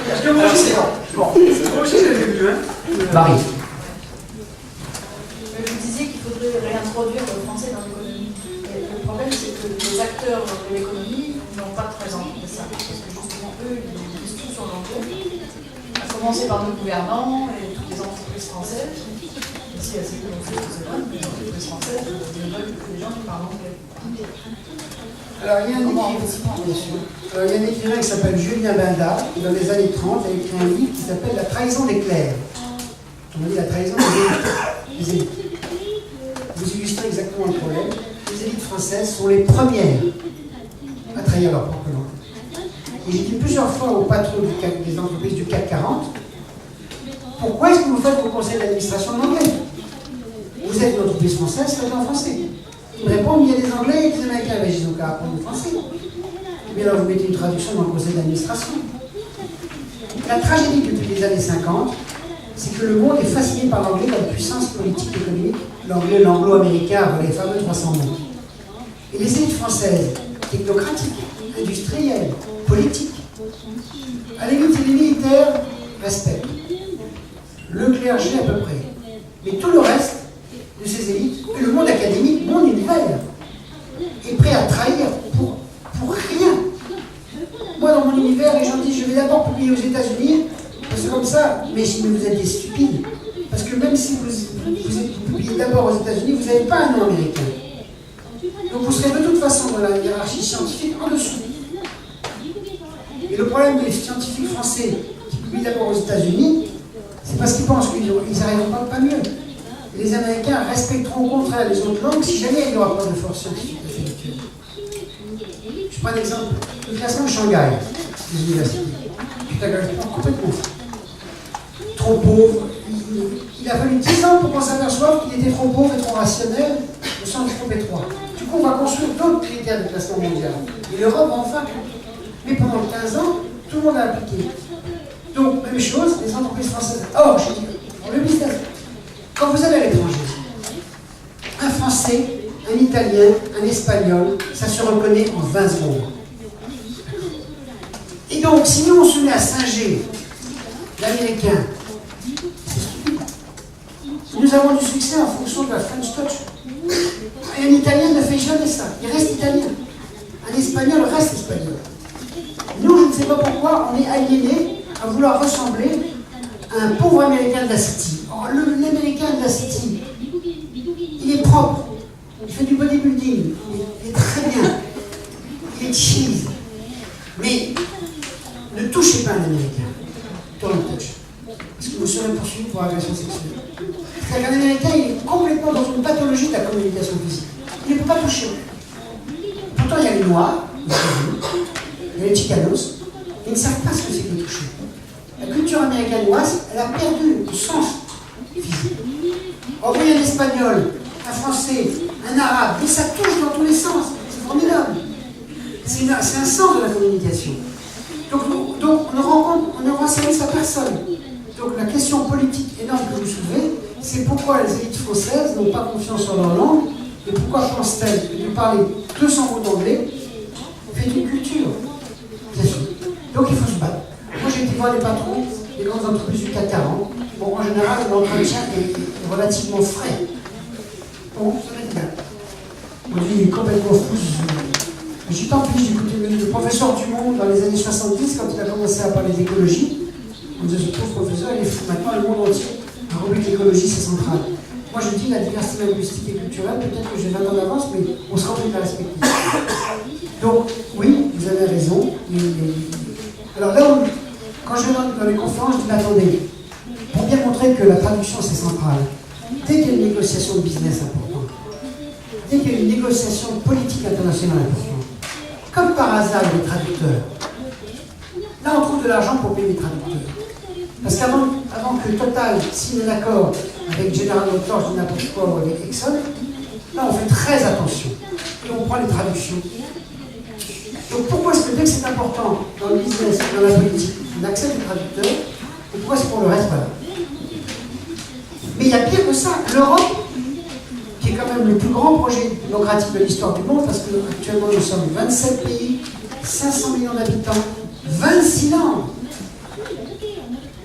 Parce que moi aussi, moi aussi j'avais vu, hein. Marie. Vous disiez qu'il faudrait réintroduire le français dans l'économie. Le problème, c'est que les acteurs de l'économie n'ont pas de présence de ça. Parce que justement, eux, ils disent tout sur l'anglais. À commencer par nos gouvernants et toutes les entreprises françaises. Ici, assez peu, on sait que c'est pas, mais les entreprises françaises veulent que les gens qui parlent anglais. Alors, il y a un écrivain qui s'appelle Julien Benda, qui dans les années 30 a écrit un livre qui s'appelle La trahison des clercs. On dit la trahison des élites. Vous illustrez exactement le problème. Les élites françaises sont les premières à trahir leur propre langue. Et j'ai dit plusieurs fois aux patrons des entreprises du CAC 40, pourquoi est-ce que vous faites vos conseils d'administration en anglais? Vous êtes une entreprise française, faites en français. Ils me répondent, il y a des Anglais et des Américains. Mais ils n'ont qu'à apprendre le français. Mais alors vous mettez une traduction dans le conseil d'administration. La tragédie depuis les années 50, c'est que le monde est fasciné par l'anglais comme puissance politique et économique. L'anglais, l'anglo-américain, les fameux 300 mots. Et les élites françaises, technocratiques, industrielles, politiques, à la limite, les militaires respectent. Le clergé à peu près. Mais tout le reste de ces élites, et le monde académique, monde univers, d'abord publier aux États-Unis, parce que comme ça, mais vous êtes des stupides. Parce que même si vous publiez d'abord aux États-Unis, vous n'avez pas un nom américain. Donc vous serez de toute façon dans la hiérarchie scientifique en dessous. Et le problème des scientifiques français qui publient d'abord aux États-Unis, c'est parce qu'ils pensent qu'ils n'arriveront pas mieux. Et les Américains respecteront au contraire les autres langues si jamais il n'y aura pas de force scientifique intellectuelle. Je prends un exemple. Le classement de Shanghai, des universités. C'est complètement fou. Trop pauvre. Il a fallu 10 ans pour qu'on s'aperçoive qu'il était trop pauvre et trop rationnel au sens trop étroit. Du coup, on va construire d'autres critères de classement mondial. Et l'Europe va enfin. Mais pendant 15 ans, tout le monde a appliqué. Donc, même chose, les entreprises françaises. Or, je dis, pour le business, quand vous allez à l'étranger, un Français, un Italien, un Espagnol, ça se reconnaît en 20 secondes. Et donc, si nous on se met à singer l'américain, c'est stupide. Nous avons du succès en fonction de la French touch. Et un Italien ne fait jamais ça. Il reste italien. Un Espagnol reste espagnol. Nous, je ne sais pas pourquoi, on est aliénés à vouloir ressembler à un pauvre Américain de la City. Or, l'Américain de la City, il est propre, il fait du bodybuilding, il est très bien, il est cheese. Mais ne touchez pas un Américain, don't touch, parce que vous serez poursuivi pour agression sexuelle. C'est-à-dire qu'un Américain, il est complètement dans une pathologie de la communication physique. Il ne peut pas toucher. Pourtant, il y a les Noirs, il y a les Chicanos, ils ne savent pas ce que c'est que le toucher. La culture américanoise, elle a perdu le sens physique. Or, vous voyez un Espagnol, un Français, un Arabe, mais ça touche dans tous les sens. C'est formidable. C'est un sens de la communication. Donc on ne rend service à personne. Donc la question politique énorme que vous soulevez, c'est pourquoi les élites françaises n'ont pas confiance en leur langue et pourquoi pensent-elles que de parler 200 mots d'anglais fait une culture. Bien sûr. Donc il faut se battre. Moi j'ai été voir les patrons des grandes entreprises du CAC 40. Bon, en général, l'entretien est relativement frais. Bon, ça va être bien. Moi, il est complètement fou. J'ai tant pis, j'ai écouté le professeur Dumont dans les années 70, quand il a commencé à parler d'écologie. On disait, ce pauvre professeur, il est fou. Maintenant, le monde entier a compris que l'écologie, c'est central. Moi, je dis la diversité linguistique et culturelle, peut-être que j'ai 20 ans d'avance, mais on se rend compte de la respecter. Donc, oui, vous avez raison. Alors là, quand je vais dans les conférences, je dis, attendez, pour bien montrer que la traduction, c'est central, dès qu'il y a une négociation de business importante, dès qu'il y a une négociation politique internationale importante, comme par hasard, les traducteurs, là, on trouve de l'argent pour payer les traducteurs. Parce qu'avant que Total signe un accord avec General Motors, je dis n'importe quoi, ou avec Exxon, là, on fait très attention. Et on prend les traductions. Donc pourquoi est-ce que dès que c'est important dans le business, dans la politique, on accepte les traducteurs, et pourquoi est-ce qu'on le reste pas là? Mais il y a pire que ça. L'Europe, qui est quand même le plus grand projet démocratique de l'histoire du monde, parce qu'actuellement nous sommes 27 pays, 500 millions d'habitants, 26 langues.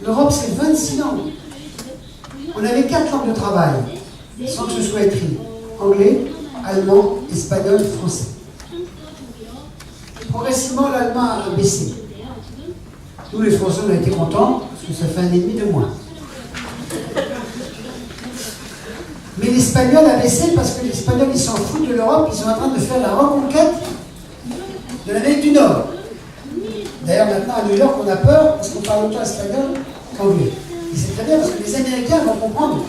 L'Europe, c'est 26 langues. On avait 4 langues de travail, sans que ce soit écrit. Anglais, allemand, espagnol, français. Progressivement, l'allemand a baissé. Nous, les Français, on a été contents, parce que ça fait 1 an et demi de moins. Mais l'espagnol a baissé parce que les Espagnols, ils s'en foutent de l'Europe, ils sont en train de faire la reconquête de l'Amérique du Nord. D'ailleurs, maintenant, à New York, on a peur parce qu'on parle autant espagnol qu'anglais. Et c'est très bien parce que les Américains vont comprendre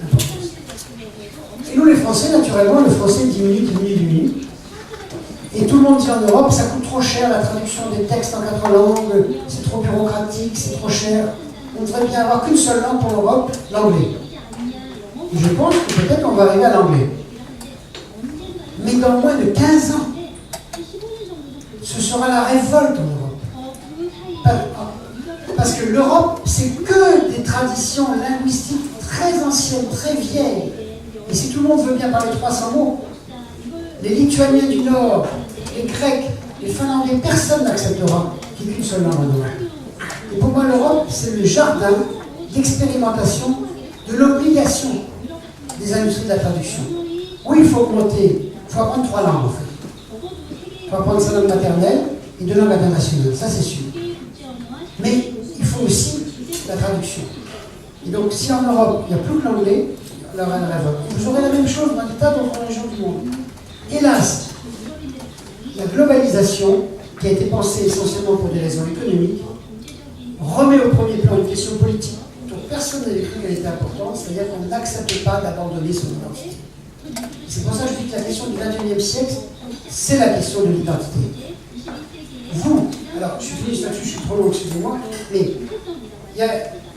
l'importance. Et nous, les Français, naturellement, le français diminue. Et tout le monde dit en Europe, ça coûte trop cher, la traduction des textes en 4 langues, c'est trop bureaucratique, c'est trop cher. On devrait bien avoir qu'une seule langue pour l'Europe, l'anglais. Et je pense que peut-être qu'on va arriver à l'anglais. Mais dans moins de 15 ans, ce sera la révolte en Europe. Parce que l'Europe, c'est que des traditions linguistiques très anciennes, très vieilles. Et si tout le monde veut bien parler 300 mots, les Lituaniens du Nord, les Grecs, les Finlandais, personne n'acceptera qu'il y ait qu'une seule langue en Europe. Et pour moi, l'Europe, c'est le jardin d'expérimentation de l'obligation des industries de la traduction. Oui, il faut augmenter, il faut apprendre 3 langues en fait. Il faut apprendre sa langue maternelle et 2 langues internationales, ça c'est sûr. Mais il faut aussi la traduction. Et donc, si en Europe, il n'y a plus que l'anglais, il y aura une révolte. Vous aurez la même chose dans des tas d'autres régions du monde. Hélas, la globalisation, qui a été pensée essentiellement pour des raisons économiques, remet au premier plan une question politique dont personne n'avait cru qu'elle était importante, c'est-à-dire qu'on n'accepte pas d'abandonner son identité. C'est pour ça que je dis que la question du XXIe siècle, c'est la question de l'identité. Vous, alors je suis fini là-dessus, je suis trop long, excusez-moi, mais il y a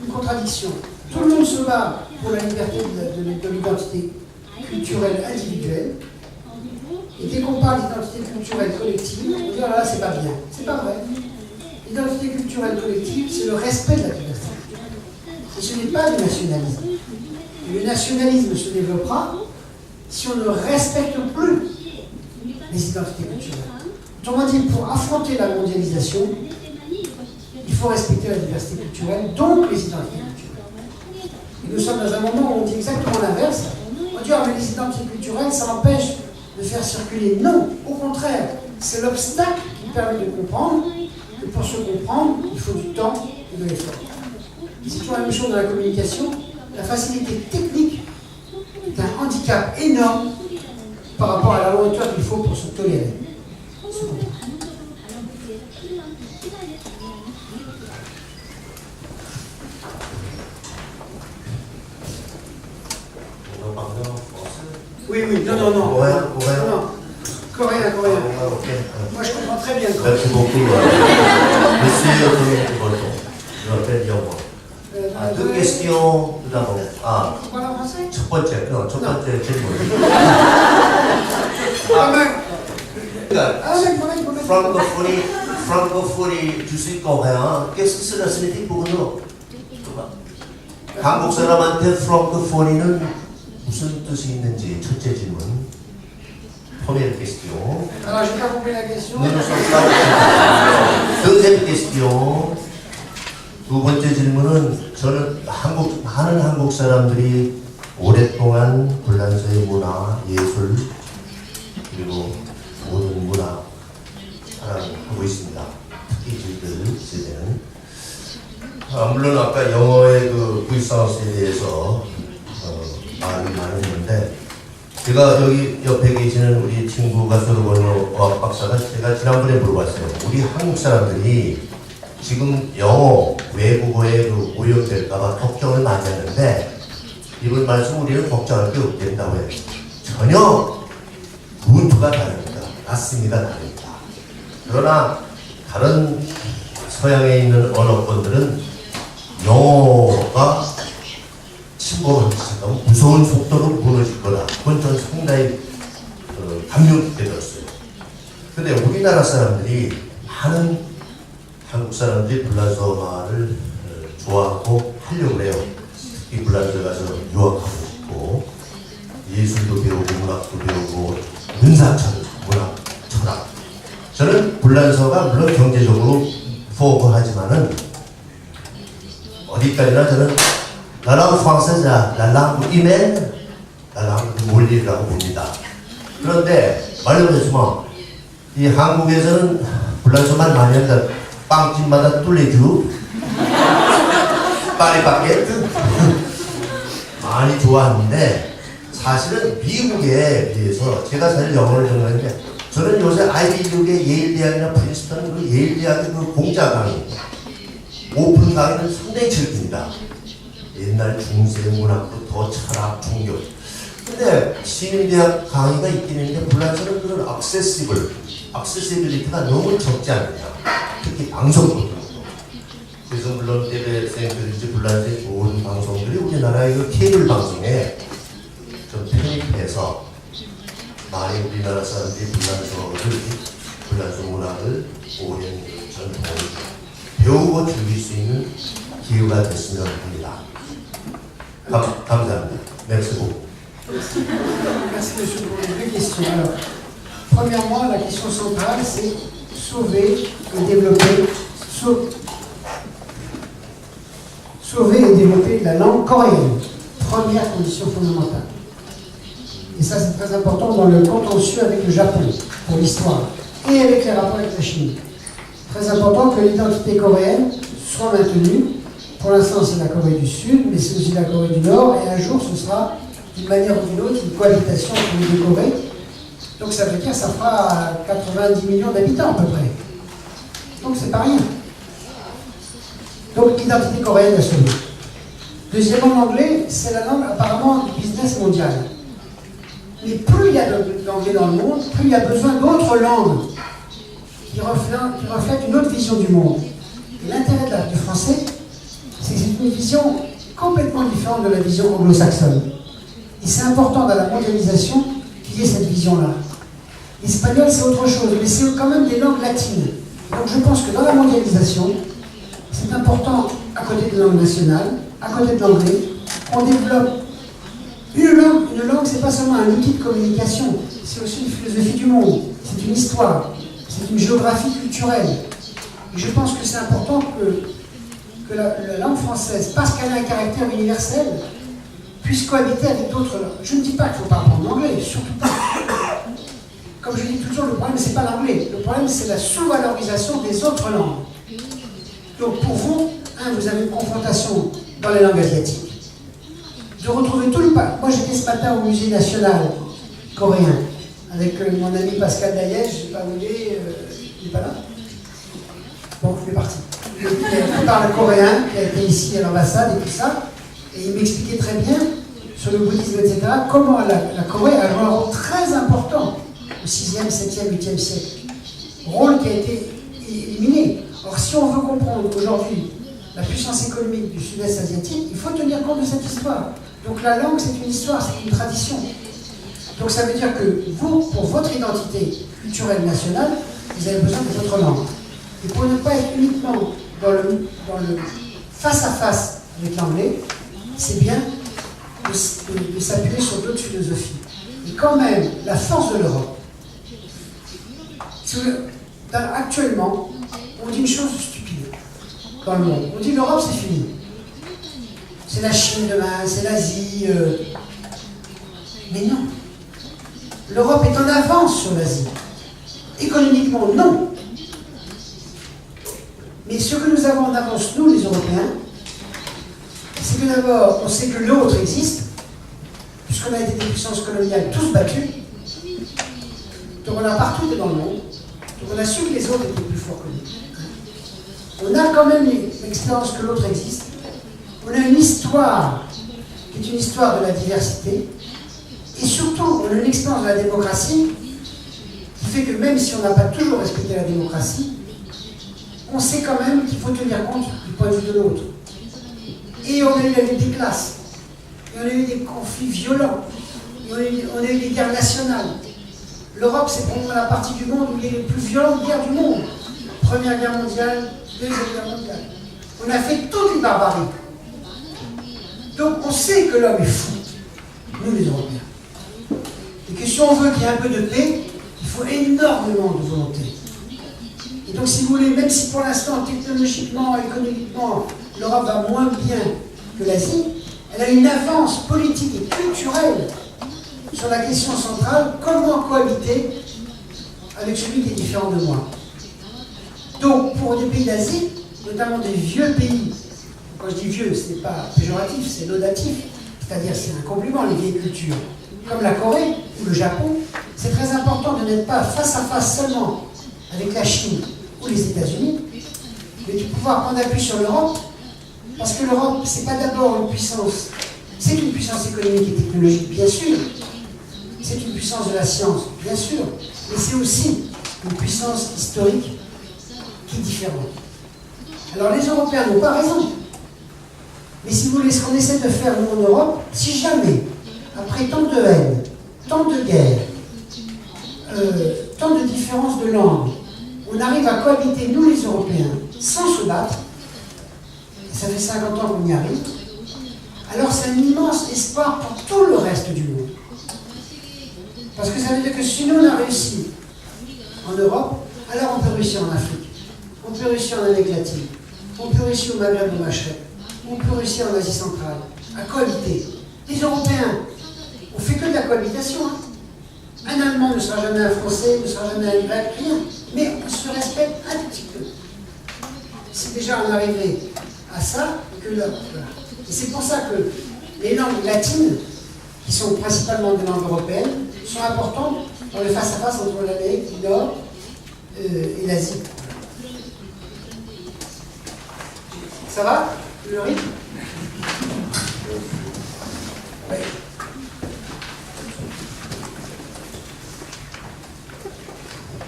une contradiction. Tout le monde se bat pour la liberté de l'identité culturelle individuelle, et dès qu'on parle d'identité culturelle collective, on dit oh là, c'est pas bien. C'est pas vrai. L'identité culturelle collective, c'est le respect de la diversité. Et ce n'est pas du nationalisme. Et le nationalisme se développera si on ne respecte plus les identités culturelles. Autrement dit, pour affronter la mondialisation, il faut respecter la diversité culturelle, donc les identités culturelles. Et nous sommes dans un moment où on dit exactement l'inverse. On dit, ah, mais les identités culturelles, ça empêche de faire circuler. Non, au contraire, c'est l'obstacle qui permet de comprendre. Et pour se comprendre, il faut du temps et de l'effort. C'est toujours la même chose dans la communication. La facilité technique est un handicap énorme par rapport à la lenteur qu'il faut pour se tolérer. Se comprendre. Oui, non. Coréen. Non. Coréen. Moi, je comprends très bien le coréen. Merci beaucoup. Monsieur Dominique Breton, je m'appelle Yomo. Deux questions tout d'abord. Voilà en français. 첫 번째 질문. francophonie du sud-coréen, qu'est-ce que cela signifie pour nous? 한국 사람한테 francophonie는 무슨 뜻이 있는지 첫째 질문. Première question. Alors, je n'ai pas compris la question. Deuxième question. 두 번째 질문은 저는 많은 한국 사람들이 오랫동안 불란서의 문화, 예술 그리고 모든 문화 사랑하고 있습니다. 특히 저희들 세대는 물론 아까 영어의 그 puissance에 대해서 말을 많이 했는데 제가 여기 옆에 계시는 우리 친구 가스로버너 박사가 제가 지난번에 물어봤어요. 우리 한국 사람들이 지금 영어, 외국어에 그 오염될까봐 걱정을 많이 하는데 이번 말씀 우리는 걱정할 게 없겠다고 해요. 전혀 루트가 다릅니다. 맞습니다. 다릅니다. 그러나 다른 서양에 있는 언어권들은 영어가 침범하기 시작하면 무서운 속도로 무너질 거다. 그건 전 상당히 감명 깊게 들었어요. 근데 우리나라 사람들이 많은 한국 사람들이 불란서 말을 좋아하고 하려고 해요. 특히 불란서 가서 유학하고 싶고 예술도 배우고 문학도 배우고 문사철, 문학, 철학. 저는 불란서가 물론 경제적으로 포커하지만은 어디까지나 저는 la langue française, la langue humaine, la langue 몰리라고 봅니다. 그런데 말해보셨지만 이 한국에서는 불란서만 많이 한다. 빵집마다 뚫레주, 파리바게트 많이 좋아하는데 사실은 미국에 비해서 제가 사실 영어를 전공했는데 저는 요새 아이비리그의 예일 대학이나 프린스턴 그 예일 대학의 그 공짜 강의, 오픈 강의는 상당히 즐깁니다. 옛날 중세 문학부터 철학, 종교. 근데 시민대학 강의가 있긴 있는데 불란서는 그런 액세시빌리티가 너무 적지 않느냐. 특히 방송도. 그래서 물론 TV생들인지 불란서의 좋은 방송들이 우리나라의 그 케이블 방송에 좀 편입해서 많이 우리나라 사람들이 불란서 문학을 오랜 전통을 배우고 즐길 수 있는 기회가 됐으면 합니다. 감사합니다. Merci beaucoup. Merci monsieur pour les deux questions. Alors, premièrement, la question centrale, c'est sauver et développer la langue coréenne. Première condition fondamentale. Et ça, c'est très important dans le contentieux avec le Japon, pour l'histoire, et avec les rapports avec la Chine. Très important que l'identité coréenne soit maintenue. Pour l'instant, c'est la Corée du Sud, mais c'est aussi la Corée du Nord, et un jour, ce sera, d'une manière ou d'une autre, une cohabitation entre les deux Corées. Donc ça veut dire que ça fera 90 millions d'habitants à peu près. Donc c'est pas rien. Donc l'identité coréenne est sauvée. Deuxièmement, l'anglais, c'est la langue apparemment du business mondial. Mais plus il y a d'anglais dans le monde, plus il y a besoin d'autres langues qui reflètent une autre vision du monde. Et l'intérêt du français, c'est que c'est une vision complètement différente de la vision anglo-saxonne. Et c'est important dans la mondialisation qu'il y ait cette vision-là. L'espagnol, c'est autre chose, mais c'est quand même des langues latines. Donc je pense que dans la mondialisation, c'est important, à côté de la langue nationale, à côté de l'anglais, qu'on développe une langue. Une langue, c'est pas seulement un outil de communication, c'est aussi une philosophie du monde, c'est une histoire, c'est une géographie culturelle. Et je pense que c'est important que la langue française, parce qu'elle a un caractère universel, puisse cohabiter avec d'autres langues. Je ne dis pas qu'il ne faut pas apprendre l'anglais, surtout pas. Comme je dis toujours, le problème, ce n'est pas l'anglais. Le problème, c'est la sous-valorisation des autres langues. Donc pour vous, vous avez une confrontation dans les langues asiatiques. De retrouver tout le pas. Moi, j'étais ce matin au musée national coréen, avec mon ami Pascal Daïesh, je ne sais pas où il est pas là. Bon, il est parti. Il parle coréen, qui a été ici à l'ambassade et tout ça, et il m'expliquait très bien, sur le bouddhisme, etc., comment la Corée a joué un rôle très important au 6e, 7e, 8e siècle. Rôle qui a été éliminé. Or, si on veut comprendre aujourd'hui la puissance économique du sud-est asiatique, il faut tenir compte de cette histoire. Donc la langue, c'est une histoire, c'est une tradition. Donc ça veut dire que vous, pour votre identité culturelle nationale, vous avez besoin de votre langue. Et pour ne pas être uniquement dans le face-à-face avec l'anglais, c'est bien de s'appuyer sur d'autres philosophies. Et quand même, la force de l'Europe, actuellement, on dit une chose stupide dans le monde. On dit l'Europe, c'est fini. C'est la Chine demain, c'est l'Asie. Mais non. L'Europe est en avance sur l'Asie. Économiquement, non. Mais ce que nous avons en avance, nous, les Européens, c'est que d'abord, on sait que l'autre existe, puisqu'on a été des puissances coloniales tous battues. Donc on a partout dans le monde. Donc on a su que les autres étaient plus forts que nous. On a quand même l'expérience que l'autre existe. On a une histoire qui est une histoire de la diversité. Et surtout, on a une expérience de la démocratie qui fait que même si on n'a pas toujours respecté la démocratie, on sait quand même qu'il faut tenir compte du point de vue de l'autre. Et on a eu la lutte des classes. Et on a eu des conflits violents. Et on a eu des guerres nationales. L'Europe, c'est pour moi la partie du monde où il y a les plus violentes guerres du monde. Première guerre mondiale, Deuxième guerre mondiale. On a fait toute une barbarie. Donc on sait que l'homme est fou, nous les Européens. Et que si on veut qu'il y ait un peu de paix, il faut énormément de volonté. Et donc si vous voulez, même si pour l'instant, technologiquement, économiquement, l'Europe va moins bien que l'Asie, elle a une avance politique et culturelle sur la question centrale, comment cohabiter avec celui qui est différent de moi. Donc pour des pays d'Asie, notamment des vieux pays, quand je dis vieux, ce n'est pas péjoratif, c'est laudatif, c'est-à-dire c'est un compliment, les vieilles cultures, comme la Corée ou le Japon, c'est très important de n'être pas face à face seulement avec la Chine ou les États-Unis, mais de pouvoir prendre appui sur l'Europe, parce que l'Europe, ce n'est pas d'abord une puissance, c'est une puissance économique et technologique, bien sûr, c'est une puissance de la science, bien sûr, mais c'est aussi une puissance historique qui est différente. Alors les Européens n'ont pas raison. Mais si vous voulez, ce qu'on essaie de faire, nous, en Europe, si jamais, après tant de haine, tant de guerres, tant de différences de langue, on arrive à cohabiter, nous, les Européens, sans se battre, et ça fait 50 ans qu'on y arrive, alors c'est un immense espoir pour tout le reste du monde. Parce que ça veut dire que si nous, on a réussi en Europe, alors on peut réussir en Afrique, on peut réussir en Amérique latine, on peut réussir au Maghreb, au Machrek, on peut réussir en Asie centrale, à cohabiter. Les Européens, on ne fait que de la cohabitation. Hein. Un Allemand ne sera jamais un Français, ne sera jamais un Grec, rien. Mais on se respecte un petit peu. si déjà on arrivait à ça, que là, voilà. Et c'est pour ça que les langues latines, qui sont principalement des langues européennes, sont importantes dans le face-à-face entre l'Amérique du Nord et l'Asie. Ça va, le rythme? Oui.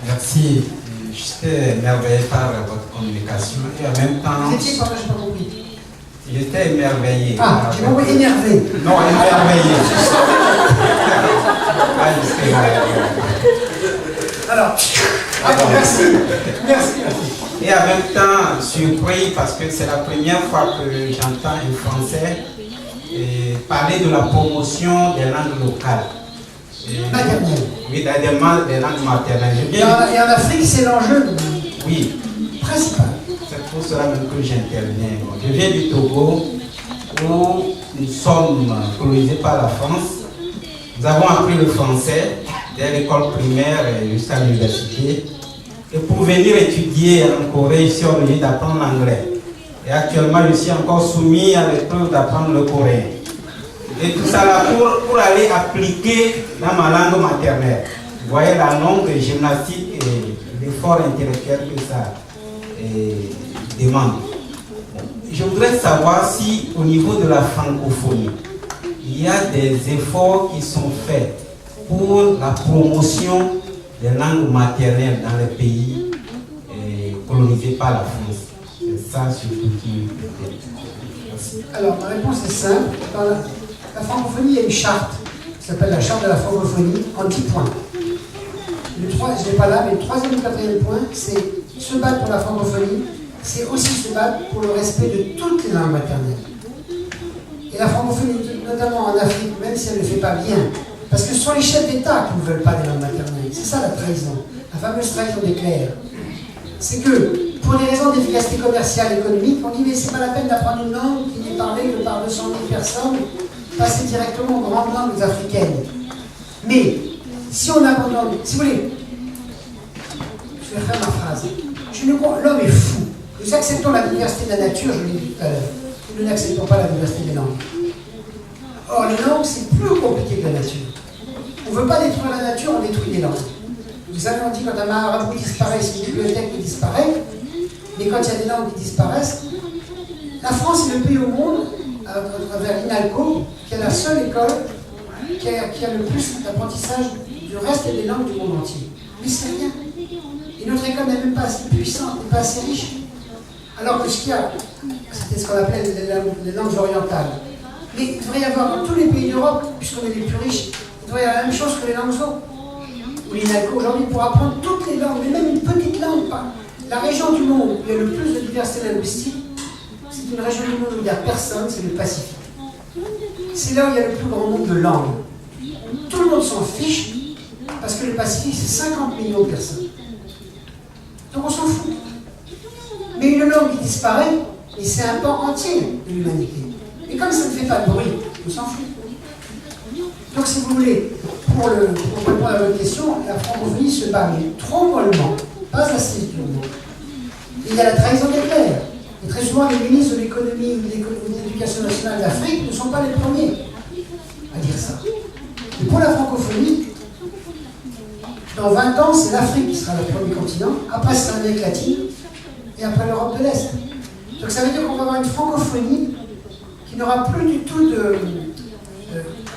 Merci. J'étais émerveillé par votre communication et en même temps, Vous étiez, pardon, je n'ai pas compris. j'étais émerveillé. Ah, j'ai compris énervé. Non, émerveillé. Ah, j'étais émerveillé. Alors, merci. Merci, merci. Et en même temps, surpris parce que c'est la première fois que j'entends un Français parler de la promotion des langues locales. Maternelle. Oui, des langues maternelles. Et en Afrique, c'est l'enjeu Oui, principal. c'est pour cela même que j'interviens. Je viens du Togo, où nous sommes colonisés par la France. Nous avons appris le français dès l'école primaire jusqu'à l'université. Et pour venir étudier en Corée, je suis obligé d'apprendre l'anglais. Et actuellement, je suis encore soumis à l'épreuve d'apprendre le coréen. Et tout ça là pour aller appliquer dans ma langue maternelle. Vous voyez la longue gymnastique et l'effort intellectuel que ça demande. Je voudrais savoir si au niveau de la francophonie, il y a des efforts qui sont faits pour la promotion des langues maternelles dans les pays colonisés par la France. C'est ça surtout qui m'intéresse. Alors, ma réponse est simple. Dans la francophonie, il y a une charte qui s'appelle la charte de la francophonie en 10 points. Je ne l'ai pas là, mais le troisième et le quatrième point, c'est se battre pour la francophonie, c'est aussi se battre pour le respect de toutes les langues maternelles. Et la francophonie, notamment en Afrique, même si elle ne le fait pas bien, parce que ce sont les chefs d'État qui ne veulent pas des langues maternelles. C'est ça la trahison, la fameuse trahison des clercs. C'est que, pour des raisons d'efficacité commerciale et économique, on dit mais c'est pas la peine d'apprendre une langue qui n'est parlée que par 200 000 personnes, passer directement aux grandes langues africaines. Mais, si on abandonne, si vous voulez, je vais faire ma phrase. L'homme est fou. Nous acceptons la diversité de la nature, je l'ai dit tout à l'heure. Nous n'acceptons pas la diversité des langues. Or, les langues, c'est plus compliqué que la nature. On ne veut pas détruire la nature, on détruit les langues. Vous savez, on dit quand un marabout disparaît, c'est une bibliothèque qui disparaît, mais quand il y a des langues qui disparaissent, la France est le pays au monde, à travers l'INALCO, qui a la seule école qui a le plus d'apprentissage du reste des langues du monde entier. Mais c'est rien. Et notre école n'est même pas assez puissante, n'est pas assez riche. Alors que ce qu'il y a, c'était ce qu'on appelait les langues orientales. Mais il devrait y avoir dans tous les pays d'Europe, puisqu'on est les plus riches, il devrait y avoir la même chose que les langues autres. L'INALCO aujourd'hui pour apprendre toutes les langues, mais même une petite langue. La région du monde où il y a le plus de diversité linguistique, c'est une région du monde où il n'y a personne, c'est le Pacifique. C'est là où il y a le plus grand nombre de langues. Tout le monde s'en fiche, parce que le Pacifique, c'est 50 millions de personnes. Donc on s'en fout. Mais une langue qui disparaît, et c'est un pan entier de l'humanité. Et comme ça ne fait pas de bruit, on s'en fout. Donc si vous voulez, pour répondre à votre question, la francophonie se bat, mais trop mollement, pas assez durement. Et il y a la trahison des clercs. Et très souvent, les ministres de l'économie ou de l'éducation nationale d'Afrique ne sont pas les premiers à dire ça. Et pour la francophonie, dans 20 ans, c'est l'Afrique qui sera le premier continent, après c'est l'Amérique latine, et après l'Europe de l'Est. Donc ça veut dire qu'on va avoir une francophonie qui n'aura plus du tout de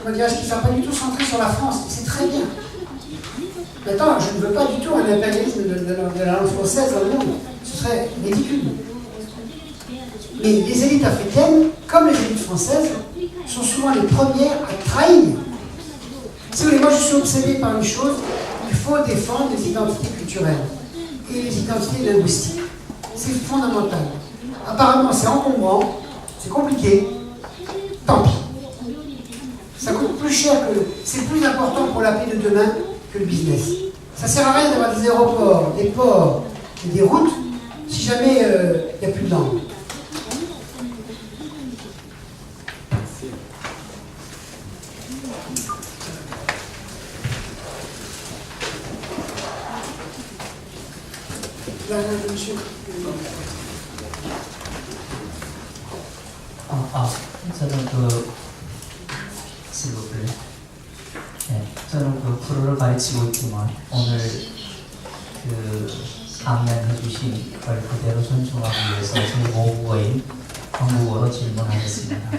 comment dirais-je, qui ne sera pas du tout centrée sur la France. Et c'est très bien. Maintenant, je ne veux pas du tout un impérialisme de la langue française dans le monde. Ce serait ridicule. Mais les élites africaines, comme les élites françaises, sont souvent les premières à trahir. Si vous voulez, moi je suis obsédé par une chose, il faut défendre les identités culturelles et les identités linguistiques. C'est fondamental. Apparemment, c'est encombrant, c'est compliqué, tant pis. Ça coûte plus cher que... C'est plus important pour la paix de demain que le business. Ça ne sert à rien d'avoir des aéroports, des ports et des routes si jamais il n'y a plus de langue. Là, monsieur. 저는 실버플레. 네, 저는 프로를 가르치고 있지만 오늘 강연해주신 걸 그대로 존중하기 위해서 제 모국어인 한국어로 질문하겠습니다.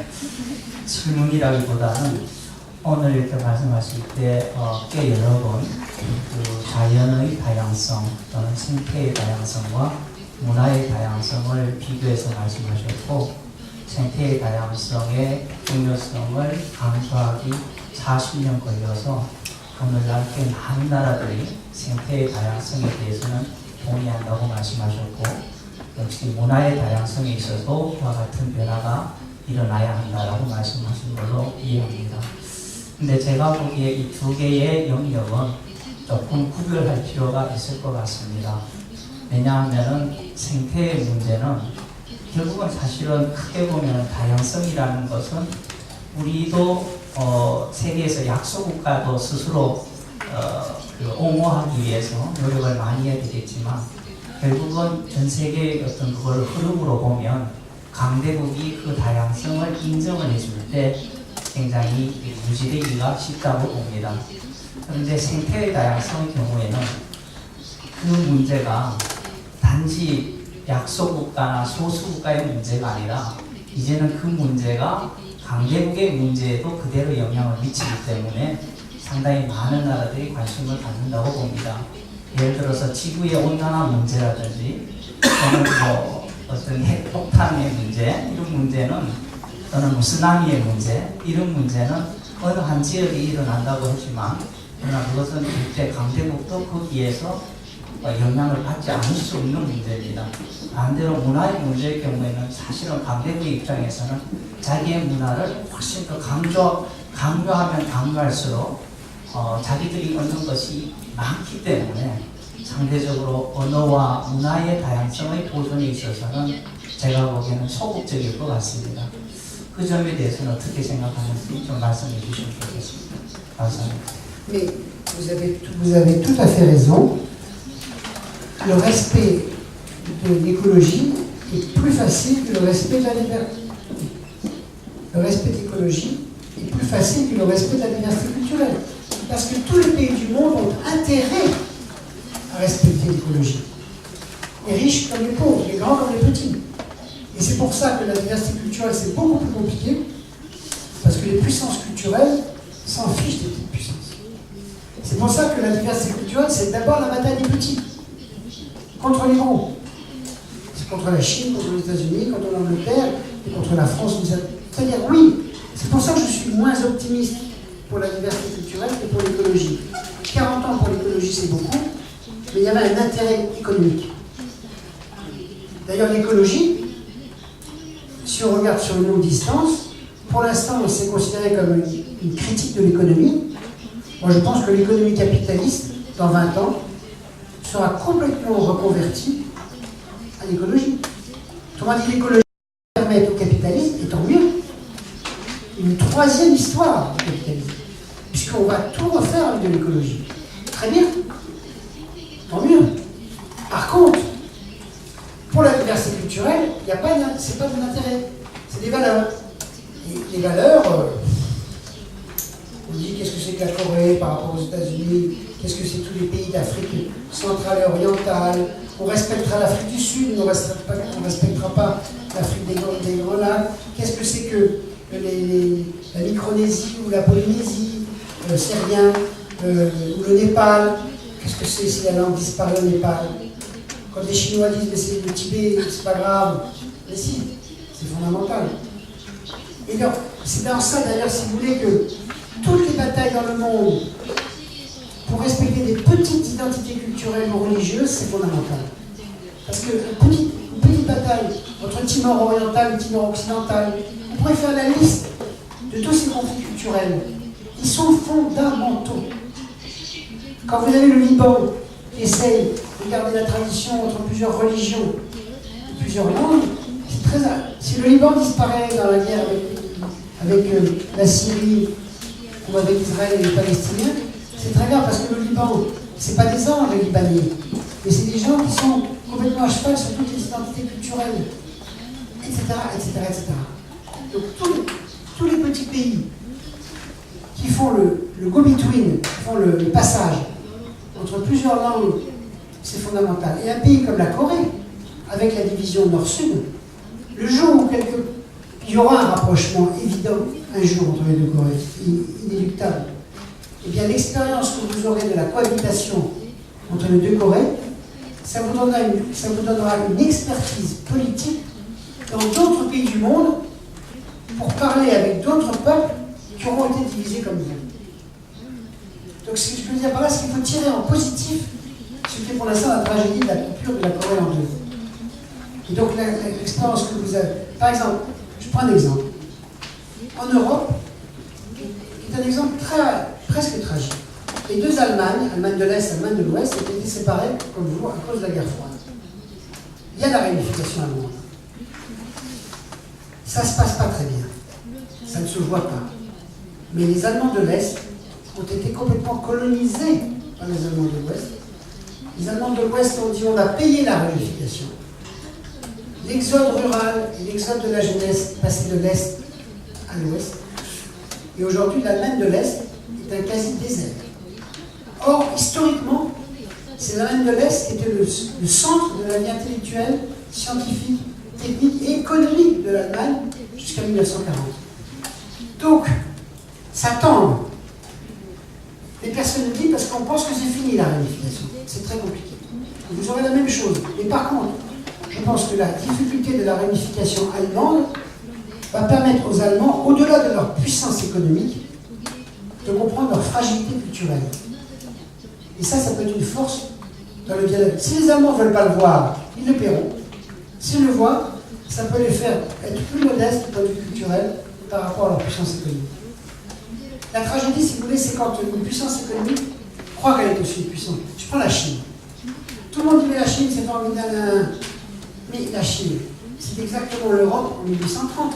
질문이라기보다는 오늘 이렇게 말씀하실 때 꽤 여러 번 자연의 다양성 또는 생태의 다양성과 문화의 다양성을 비교해서 말씀하셨고 생태의 다양성의 중요성을 강조하기 40년 걸려서 오늘날 꽤 많은 나라들이 생태의 다양성에 대해서는 동의한다고 말씀하셨고 역시 문화의 다양성에 있어서 그와 같은 변화가 일어나야 한다라고 말씀하신 걸로 이해합니다. 근데 제가 보기에 이 두 개의 영역은 조금 구별할 필요가 있을 것 같습니다. 왜냐하면 생태의 문제는 결국은 사실은 크게 보면 다양성이라는 것은 우리도 세계에서 약소국가도 스스로 옹호하기 위해서 노력을 많이 해야 되겠지만 결국은 전 세계의 어떤 그걸 흐름으로 보면 강대국이 그 다양성을 인정을 해줄 때 굉장히 유지되기가 쉽다고 봅니다. 그런데 생태의 다양성의 경우에는 그 문제가 단지 약소국가나 소수국가의 문제가 아니라 이제는 그 문제가 강대국의 문제에도 그대로 영향을 미치기 때문에 상당히 많은 나라들이 관심을 갖는다고 봅니다. 예를 들어서 지구의 온난화 문제라든지 또는 어떤 핵폭탄의 문제 이런 문제는 또는 쓰나미의 문제 이런 문제는 어느 한 지역에 일어난다고 하지만 그러나 그것은 일대 강대국도 거기에서 영향을 받지 않을 수 없는 문제입니다. 반대로 문화의 문제의 경우에는 사실은 강대국의 입장에서는 자기의 문화를 훨씬 더 강조하면 강조할수록 자기들이 얻는 것이 많기 때문에 상대적으로 언어와 문화의 다양성의 보존에 있어서는 제가 보기에는 소극적일 것 같습니다. 그 점에 대해서는 어떻게 생각하는지 좀 말씀해 주시면 좋겠습니다. 감사합니다. Mais vous avez tout à fait raison. Le respect de l'écologie est plus facile que le respect de la liberté. Le respect de l'écologie est plus facile que le respect de la diversité culturelle. Parce que tous les pays du monde ont intérêt à respecter l'écologie. Les riches comme les pauvres, les grands comme les petits. Et c'est pour ça que la diversité culturelle, c'est beaucoup plus compliqué. Parce que les puissances culturelles s'en fichent des petites puissances. C'est pour ça que la diversité culturelle, c'est d'abord la bataille des petits. Contre les gros. C'est contre la Chine, contre les États-Unis, contre l'Angleterre et contre la France. C'est-à-dire, oui, c'est pour ça que je suis moins optimiste pour la diversité culturelle que pour l'écologie. 40 ans pour l'écologie, c'est beaucoup, mais il y avait un intérêt économique. D'ailleurs, l'écologie, si on regarde sur une longue distance, pour l'instant, c'est considéré comme une critique de l'économie. Moi, je pense que l'économie capitaliste, dans 20 ans, sera complètement reconvertie à l'écologie. Autrement dit, l'écologie permet au capitalisme, et tant mieux, une troisième histoire du capitalisme, puisqu'on va tout refaire avec de l'écologie. Très bien, tant mieux. Par contre, pour la diversité culturelle, c'est pas de l'intérêt, c'est des valeurs. Et les valeurs, on dit qu'est-ce que c'est que la Corée par rapport aux États-Unis, qu'est-ce que c'est tous les pays d'Afrique centrale et orientale, on respectera l'Afrique du Sud, mais on ne respectera pas l'Afrique des Grands Lacs, qu'est-ce que c'est que la Micronésie ou la Polynésie, c'est rien, ou le Népal, qu'est-ce que c'est si la langue disparaît au Népal? Quand les Chinois disent mais c'est le Tibet, c'est pas grave, mais si, c'est fondamental. Et donc, c'est dans ça d'ailleurs, si vous voulez, que toutes les batailles dans le monde pour respecter des petites identités culturelles ou religieuses, c'est fondamental. Parce qu'une petite bataille entre Timor oriental et Timor occidental, vous pourrez faire la liste de tous ces conflits culturels. Ils sont fondamentaux. Quand vous avez le Liban qui essaye de garder la tradition entre plusieurs religions, plusieurs langues, c'est très... Si le Liban disparaît dans la guerre avec la Syrie ou avec Israël et les Palestiniens, c'est très grave parce que le Liban, c'est pas des anges les Libanais, mais c'est des gens qui sont complètement à cheval sur toutes les identités culturelles, etc., etc., etc. Donc tous les petits pays qui font le go-between, qui font le passage entre plusieurs langues, c'est fondamental. Et un pays comme la Corée, avec la division Nord-Sud, le jour où il y aura un rapprochement évident, un jour entre les deux Corées, inéluctable, eh bien l'expérience que vous aurez de la cohabitation entre les deux Corées, ça vous donnera une expertise politique dans d'autres pays du monde pour parler avec d'autres peuples qui auront été divisés comme vous. Donc ce que je veux dire par là, c'est qu'il faut tirer en positif ce qui est pour l'instant la tragédie de la coupure de la Corée en deux. Et donc l'expérience que vous avez... Par exemple, je prends un exemple. En Europe, qui est un exemple presque tragique. Les deux Allemagnes, Allemagne de l'Est et Allemagne de l'Ouest, ont été séparées, comme vous, à cause de la guerre froide. Il y a la réunification allemande. Ça ne se passe pas très bien. Ça ne se voit pas. Mais les Allemands de l'Est ont été complètement colonisés par les Allemands de l'Ouest. Les Allemands de l'Ouest ont dit on a payé la réunification. L'exode rural et l'exode de la jeunesse passé de l'Est à l'Ouest. Et aujourd'hui, l'Allemagne de l'Est est un quasi-désert. Or, historiquement, c'est l'Allemagne de l'Est qui était le centre de la vie intellectuelle, scientifique, technique et économique de l'Allemagne jusqu'à 1940. Donc, ça tangue. Les personnes le disent parce qu'on pense que c'est fini la réunification. C'est très compliqué. Vous aurez la même chose. Mais par contre, je pense que la difficulté de la réunification allemande va permettre aux Allemands, au-delà de leur puissance économique, de comprendre leur fragilité culturelle. Et ça peut être une force dans le dialogue. Si les Allemands ne veulent pas le voir, ils le paieront. S'ils le voient, ça peut les faire être plus modestes du point de vue culturel par rapport à leur puissance économique. La tragédie, si vous voulez, c'est quand une puissance économique croit qu'elle est aussi puissante. Je prends la Chine. Tout le monde dit mais la Chine, c'est formidable. Mais la Chine, c'est exactement l'Europe en 1830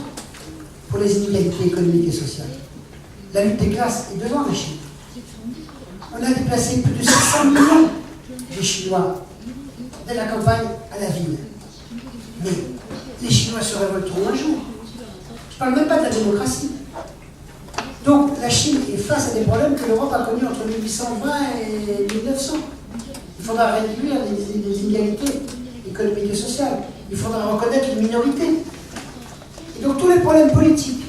pour les inégalités économiques et sociales. La lutte des classes est devant la Chine. On a déplacé plus de 600 millions de Chinois de la campagne à la ville. Mais les Chinois se révolteront un jour. Je ne parle même pas de la démocratie. Donc la Chine est face à des problèmes que l'Europe a connus entre 1820 et 1900. Il faudra réduire les inégalités économiques et sociales. Il faudra reconnaître les minorités. Et donc tous les problèmes politiques,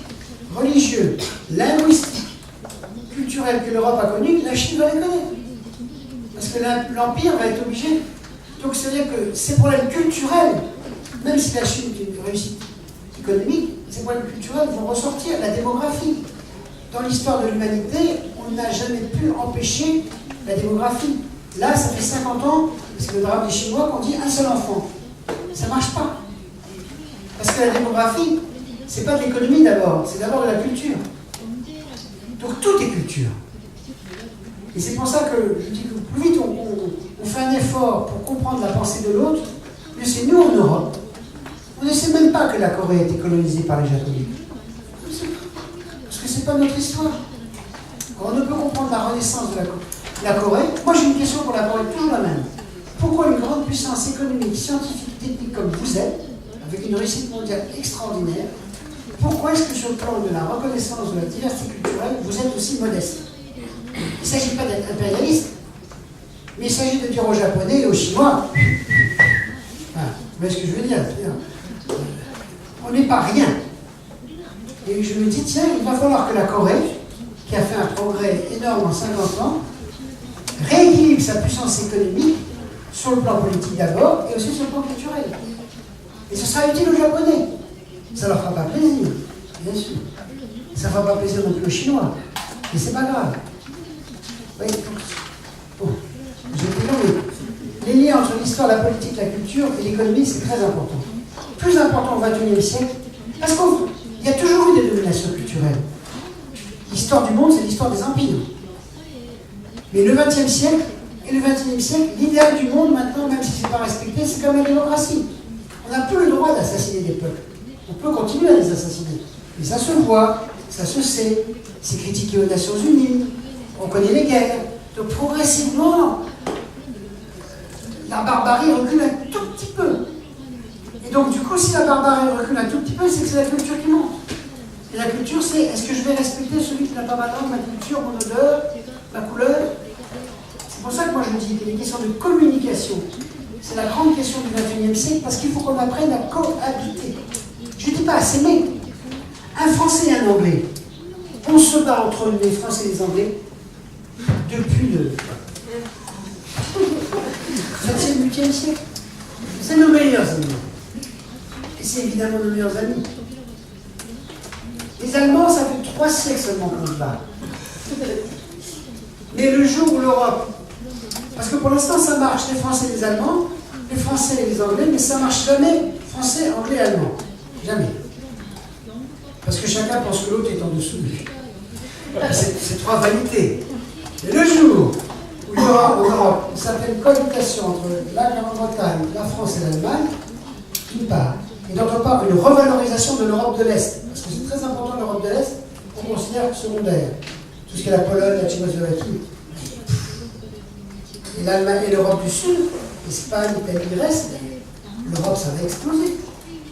religieux, linguistiques, culturels que l'Europe a connus, la Chine va les connaître. Parce que l'Empire va être obligé. Donc c'est-à-dire que ces problèmes culturels, même si la Chine est une réussite économique, ces problèmes culturels vont ressortir. La démographie. Dans l'histoire de l'humanité, on n'a jamais pu empêcher la démographie. Là, ça fait 50 ans, c'est le drame des Chinois, qu'on dit un seul enfant. Ça ne marche pas. Parce que la démographie, c'est pas de l'économie d'abord, c'est d'abord de la culture. Donc tout est culture. Et c'est pour ça que je dis que plus vite on fait un effort pour comprendre la pensée de l'autre, mieux c'est nous en Europe. On ne sait même pas que la Corée a été colonisée par les Japonais. Parce que ce n'est pas notre histoire. Alors on ne peut comprendre la renaissance de la Corée. Moi j'ai une question pour la Corée, toujours la même. Pourquoi une grande puissance économique, scientifique, technique comme vous êtes, avec une réussite mondiale extraordinaire, pourquoi est-ce que sur le plan de la reconnaissance de la diversité culturelle, vous êtes aussi modeste? Il ne s'agit pas d'être impérialiste, mais il s'agit de dire aux Japonais et aux Chinois, vous voyez ce que je veux dire, on n'est pas rien. Et je me dis, tiens, il va falloir que la Corée, qui a fait un progrès énorme en 50 ans, rééquilibre sa puissance économique sur le plan politique d'abord et aussi sur le plan culturel. Et ce sera utile aux Japonais. Ça leur fera pas plaisir, bien sûr. Ça ne fera pas plaisir non plus aux Chinois. Mais c'est pas grave. Oui, bon, j'ai long, mais les liens entre l'histoire, la politique, la culture et l'économie, c'est très important. Plus important au XXIe siècle, parce qu'il y a toujours eu des dominations culturelles. L'histoire du monde, c'est l'histoire des empires. Mais le XXe siècle et le XXIe siècle, l'idéal du monde maintenant, même si ce n'est pas respecté, c'est comme la démocratie. On n'a plus le droit d'assassiner des peuples. On peut continuer à les assassiner. Mais ça se voit, ça se sait, c'est critiqué aux Nations Unies, on connaît les guerres. Donc progressivement, la barbarie recule un tout petit peu. Et donc du coup, si la barbarie recule un tout petit peu, c'est que c'est la culture qui monte. Et la culture, c'est est-ce que je vais respecter celui qui n'a pas ma langue, ma culture, mon odeur, ma couleur? C'est pour ça que moi je dis qu'il y a une question de communication. C'est la grande question du XXIe siècle parce qu'il faut qu'on apprenne à cohabiter. Je ne dis pas à s'aimer. Un Français et un Anglais, on se bat entre les Français et les Anglais depuis le 7e, 8e siècle. C'est nos meilleurs amis. Et c'est évidemment nos meilleurs amis. Les Allemands, ça fait 3 siècles seulement qu'on se bat. Mais le jour où l'Europe, parce que pour l'instant ça marche, les Français et les Allemands, les Français et les Anglais, mais ça marche jamais Français, Anglais, Allemand. Jamais. Parce que chacun pense que l'autre est en dessous de lui. C'est 3 vanités. Et le jour où il y aura en Europe une certaine cohabitation entre la Grande-Bretagne, la France et l'Allemagne, d'une part, et d'autre part une revalorisation de l'Europe de l'Est, parce que c'est très important l'Europe de l'Est, on considère secondaire. Tout ce qui est la Pologne, la Tchécoslovaquie, et l'Allemagne et l'Europe du Sud, l'Espagne, l'Italie, Grèce, l'Europe ça va exploser.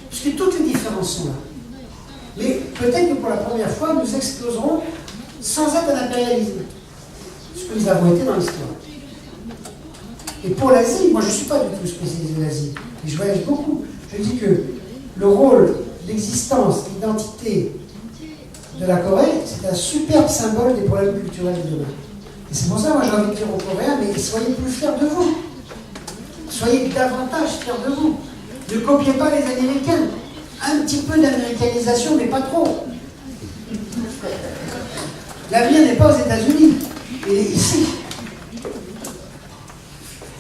Puisque toutes les différences sont là. Mais peut-être que pour la première fois, nous exploserons sans être un impérialisme. Ce que nous avons été dans l'histoire. Et pour l'Asie, moi je ne suis pas du tout spécialisé de l'Asie. Et je voyage beaucoup. Je dis que le rôle, l'existence, l'identité de la Corée, c'est un superbe symbole des problèmes culturels de demain. Et c'est pour ça, moi j'ai envie de dire aux Coréens, mais soyez plus fiers de vous. Soyez davantage fiers de vous. Ne copiez pas les Américains. Un petit peu d'américanisation, mais pas trop. L'avenir n'est pas aux États-Unis, il est ici.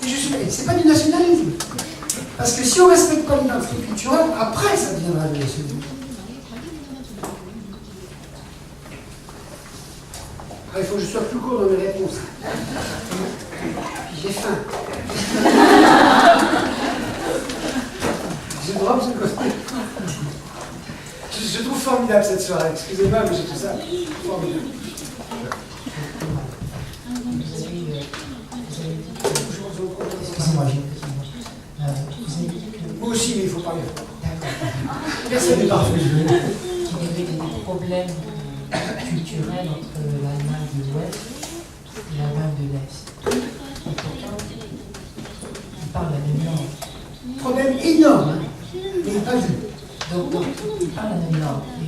Et c'est pas du nationalisme. Parce que si on ne respecte pas l'identité culturelle, après ça deviendra du nationalisme. Il faut que je sois plus court dans mes réponses. J'ai faim. Je drop ce côté. Je trouve formidable cette soirée. Excusez-moi, mais j'ai tout ça. Formidable. Excusez-moi, j'ai une petite vous avez dit que... Moi aussi, mais il faut parler. D'accord. Personne n'est parfait. Qu'il y avait des problèmes culturels entre l'Allemagne de l'Ouest et l'Allemagne de l'Est. Et pourtant, ils parlent la même langue. Problème énorme, hein, mais pas vu. Donc, ils parlent la même langue. Et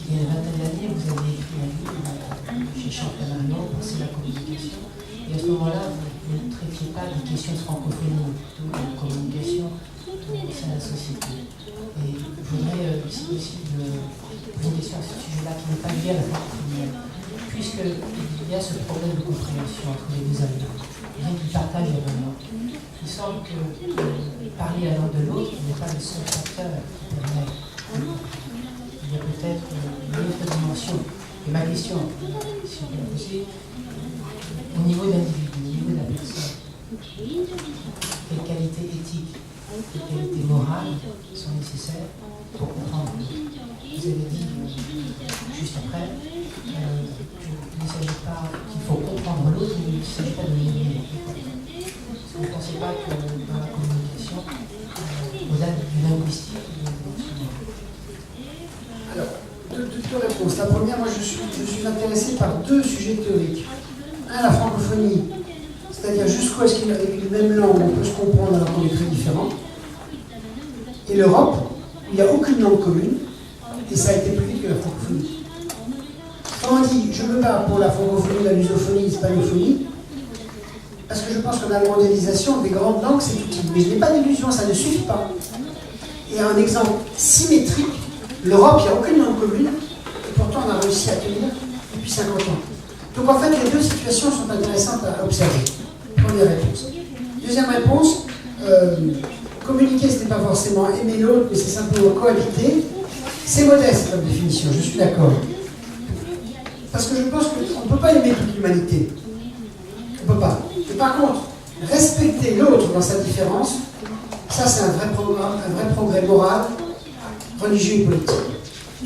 il y a une vingtaine d'années, vous avez écrit un livre chez Championnat Nord, c'est la communication. Et à ce moment-là, vous ne traitiez pas des questions de francophonie, plutôt de communication au sein de la société. Et je voudrais, si possible, poser une question à ce sujet-là qui n'est pas lié à la francophonie. Puisqu'il y a ce problème de compréhension entre les deux Allemands, bien qu'ils partagent la même langue. Il semble que parler la langue de l'autre n'est pas le seul facteur qui permet. Il y a peut-être une autre dimension. Et ma question, si vous la posez, au niveau de l'individu, au niveau de la personne, quelles qualités éthiques, quelles qualités morales sont nécessaires pour comprendre? Vous avez dit juste après qu'il ne s'agit pas qu'il faut comprendre l'autre, mais il ne s'agit pas de l'aimer. Vous ne pensez pas que dans la communication, au-delà du linguistique, Alors, deux réponses. La première, moi je suis intéressé par 2 sujets théoriques. Un, la francophonie, c'est-à-dire jusqu'où est-ce qu'avec une même langue on peut se comprendre alors qu'on est très différents. Et l'Europe, où il n'y a aucune langue commune, et ça a été plus vite que la francophonie. Quand on dit je me bats pour la francophonie, la lusophonie, l'hispanophonie, parce que je pense que la mondialisation des grandes langues c'est utile. Mais je n'ai pas d'illusion, ça ne suffit pas. Et un exemple symétrique, l'Europe, il n'y a aucune langue commune, et pourtant on a réussi à tenir depuis 50 ans. Donc en fait, les 2 situations sont intéressantes à observer. Première réponse. Deuxième réponse, communiquer, ce n'est pas forcément aimer l'autre, mais c'est simplement cohabiter. C'est modeste comme définition, je suis d'accord. Parce que je pense qu'on ne peut pas aimer toute l'humanité. On ne peut pas. Et par contre, respecter l'autre dans sa différence, ça c'est un vrai progrès moral, religieux et politique.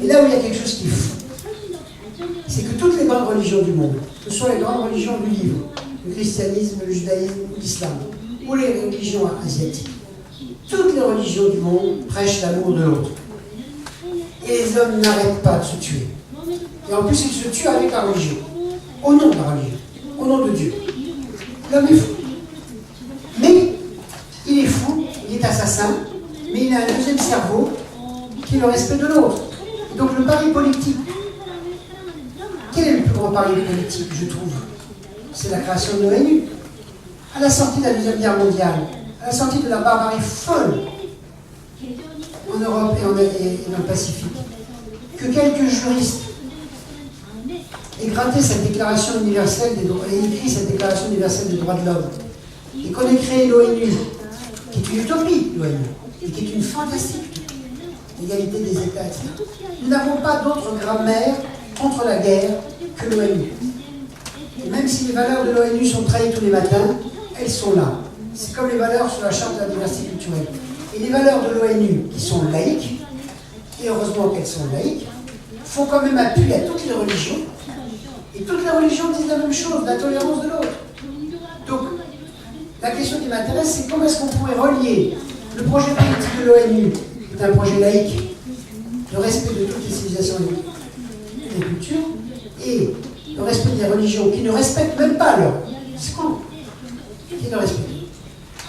Et là où il y a quelque chose qui est fou, c'est que toutes les grandes religions du monde, que ce soit les grandes religions du livre, le christianisme, le judaïsme ou l'islam, ou les religions asiatiques, toutes les religions du monde prêchent l'amour de l'autre. Et les hommes n'arrêtent pas de se tuer. Et en plus, ils se tuent avec la religion. Au nom de la religion. Au nom de Dieu. L'homme est fou. Mais, il est fou, il est assassin, mais il a un deuxième cerveau qui est le respect de l'autre. Donc le pari politique, quel est le plus grand pari politique, je trouve? C'est la création de l'ONU. À la sortie de la Deuxième Guerre mondiale, à la sortie de la barbarie folle en Europe et dans le Pacifique, que quelques juristes aient gratté cette déclaration universelle des droits, aient écrit cette déclaration universelle des droits de l'homme, et qu'on ait créé l'ONU, qui est une utopie, l'ONU, et qui est une fantastique, l'égalité des États, etc. Nous n'avons pas d'autre grammaire contre la guerre que l'ONU. Et même si les valeurs de l'ONU sont trahies tous les matins, elles sont là. C'est comme les valeurs sur la charte de la diversité culturelle. Et les valeurs de l'ONU, qui sont laïques, et heureusement qu'elles sont laïques, font quand même appui à toutes les religions. Et toutes les religions disent la même chose, la tolérance de l'autre. Donc, la question qui m'intéresse, c'est comment est-ce qu'on pourrait relier le projet politique de l'ONU, qui est un projet laïque, de respect de toutes les civilisations et des cultures, et le respect des religions qui ne respectent même pas leur. C'est con. Qui ne respectent.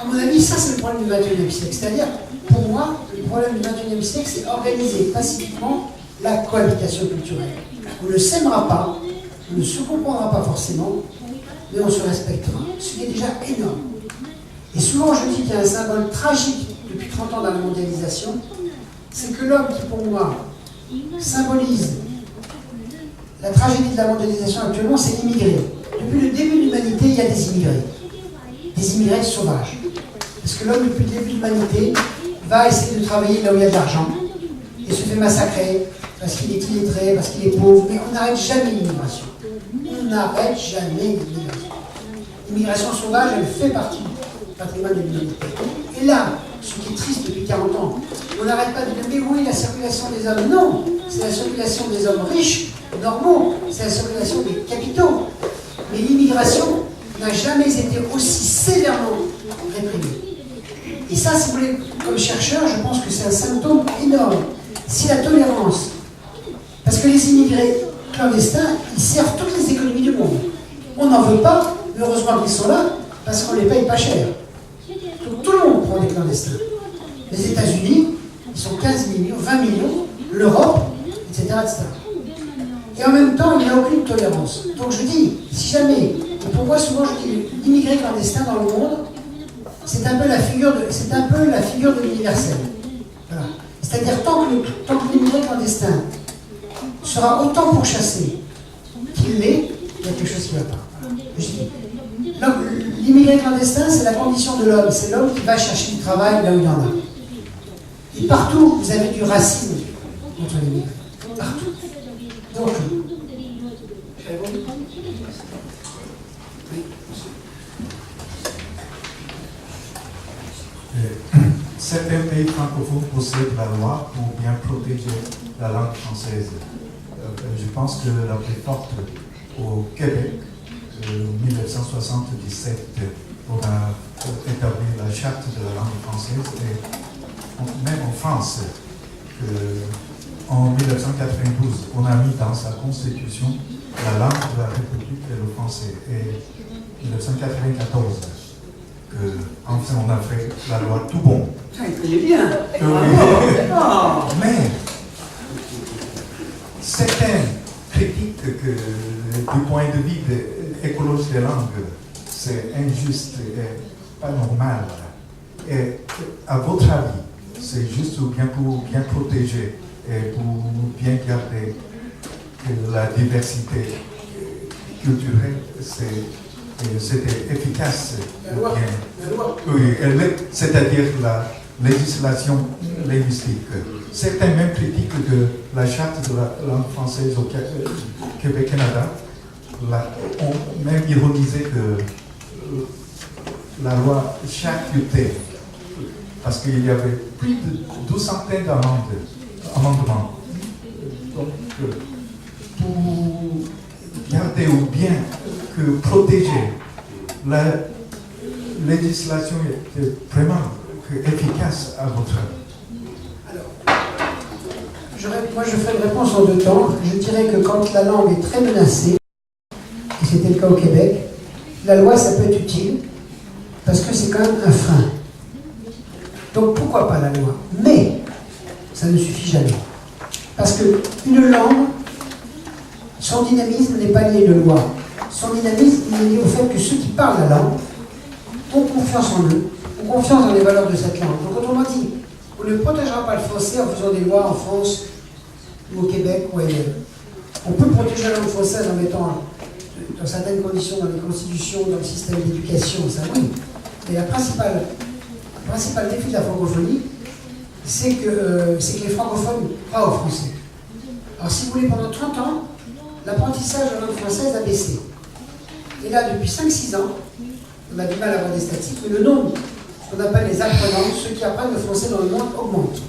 À mon avis, ça c'est le problème du XXIe siècle. C'est-à-dire, pour moi, le problème du XXIe siècle, c'est organiser pacifiquement la cohabitation culturelle. On ne s'aimera pas, on ne se comprendra pas forcément, mais on se respectera. Ce qui est déjà énorme. Et souvent, je dis qu'il y a un symbole tragique depuis 30 ans dans la mondialisation, c'est que l'homme qui, pour moi, symbolise la tragédie de la mondialisation actuellement, c'est l'immigré. Depuis le début de l'humanité, il y a des immigrés. Des immigrés sauvages. Parce que l'homme, depuis le début de l'humanité, va essayer de travailler là où il y a de l'argent, et se fait massacrer, parce qu'il est illettré, parce qu'il est pauvre, mais on n'arrête jamais l'immigration. On n'arrête jamais l'immigration. L'immigration sauvage, elle fait partie du patrimoine de l'humanité. Et là, ce qui est triste depuis 40 ans, on n'arrête pas de dire, mais oui, la circulation des hommes, non, c'est la circulation des hommes riches, normaux, c'est la circulation des capitaux. Mais l'immigration n'a jamais été aussi sévèrement réprimée. Et ça, si vous voulez, comme chercheur, je pense que c'est un symptôme énorme. Si la tolérance, parce que les immigrés clandestins, ils servent toutes les économies du monde. On n'en veut pas, mais heureusement qu'ils sont là, parce qu'on les paye pas cher. Donc tout le monde prend des clandestins. Les États-Unis, ils sont 15 millions, 20 millions, l'Europe, etc., etc. Et en même temps, il n'y a aucune tolérance. Donc je dis, si jamais, et pour moi souvent je dis, l'immigré clandestin dans le monde, c'est un peu la figure de l'universel. Voilà. C'est-à-dire tant que l'immigré clandestin sera autant pourchassé qu'il l'est, il y a quelque chose qui ne va pas. Je dis, l'immigré clandestin, c'est la condition de l'homme. C'est l'homme qui va chercher du travail là où il y en a. Et partout, vous avez du racisme contre les immigrés. Partout. Donc, certains pays francophones possèdent la loi pour bien protéger la langue française. Je pense que la plus forte au Québec, en 1977, on a établi la charte de la langue française, et même en France, en 1992, on a mis dans sa constitution la langue de la République et le français. Et en 1994, enfin on a fait la loi tout bon. Il est bien. Mais certains critiquent que du point de vue de l'écologie des langues, c'est injuste et pas normal. Et à votre avis, c'est juste bien pour bien protéger et pour bien garder la diversité culturelle, c'était efficace. La loi. Oui, c'est-à-dire la législation linguistique. Certains même critiquent que la charte de la langue française au Québec-Canada ont même ironisé que la loi charcutait, parce qu'il y avait plus de 12 centaines d'amendements. Donc, pour garder ou bien que protéger la législation était vraiment efficace à votre avis? Alors, Moi, je ferai une réponse en deux temps. Je dirais que quand la langue est très menacée, et c'était le cas au Québec, la loi, ça peut être utile, parce que c'est quand même un frein. Donc pourquoi pas la loi? Mais ça ne suffit jamais. Parce qu'une langue, son dynamisme n'est pas lié à une loi. Son dynamisme est lié au fait que ceux qui parlent la langue ont confiance en eux, ont confiance dans les valeurs de cette langue. Donc autrement dit, on ne protégera pas le français en faisant des lois en France ou au Québec ou ailleurs. On peut protéger la langue française en mettant dans certaines conditions dans les constitutions, dans le système d'éducation, ça oui. Mais le principal défi de la francophonie, c'est que les francophones croient au français. Alors si vous voulez, pendant 30 ans, l'apprentissage de la langue française a baissé. Et là, depuis 5-6 ans, on a du mal à avoir des statistiques, mais le nombre qu'on appelle les apprenants, ceux qui apprennent le français dans le monde, augmente.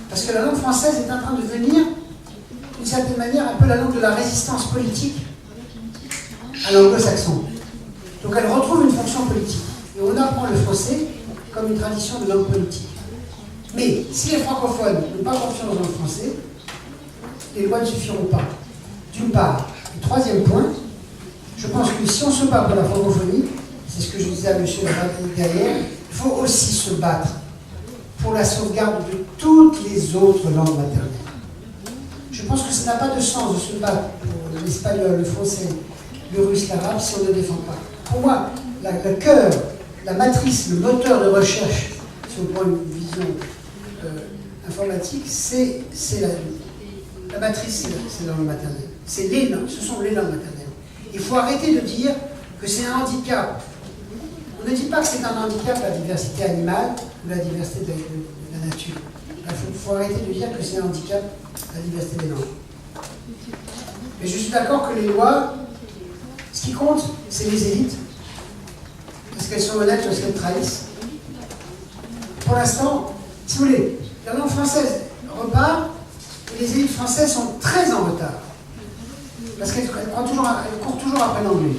Parce que la langue française est en train de devenir, d'une certaine manière, un peu la langue de la résistance politique à l'anglo-saxon. Donc elle retrouve une fonction politique. Et on apprend le français comme une tradition de langue politique. Mais si les francophones n'ont pas confiance dans le français, les lois ne suffiront pas. D'une part. Et troisième point, je pense que si on se bat pour la francophonie, c'est ce que je disais à M. derrière, il faut aussi se battre pour la sauvegarde de toutes les autres langues maternelles. Je pense que ça n'a pas de sens de se battre pour l'espagnol, le français, le russe, l'arabe, si on ne défend pas. Pour moi, le cœur, la matrice, le moteur de recherche, si on prend une vision informatique, c'est la matrice, c'est la langue maternelle. Ce sont les langues maternelles. Il faut arrêter de dire que c'est un handicap. On ne dit pas que c'est un handicap la diversité animale ou la diversité de la nature. Il faut arrêter de dire que c'est un handicap la diversité des langues. Mais je suis d'accord que les lois, ce qui compte, c'est les élites. Est-ce qu'elles sont honnêtes ou est-ce qu'elles trahissent? Pour l'instant, si vous voulez, la langue française repart et les élites françaises sont très en retard. Parce qu'elles courent toujours après l'anglais.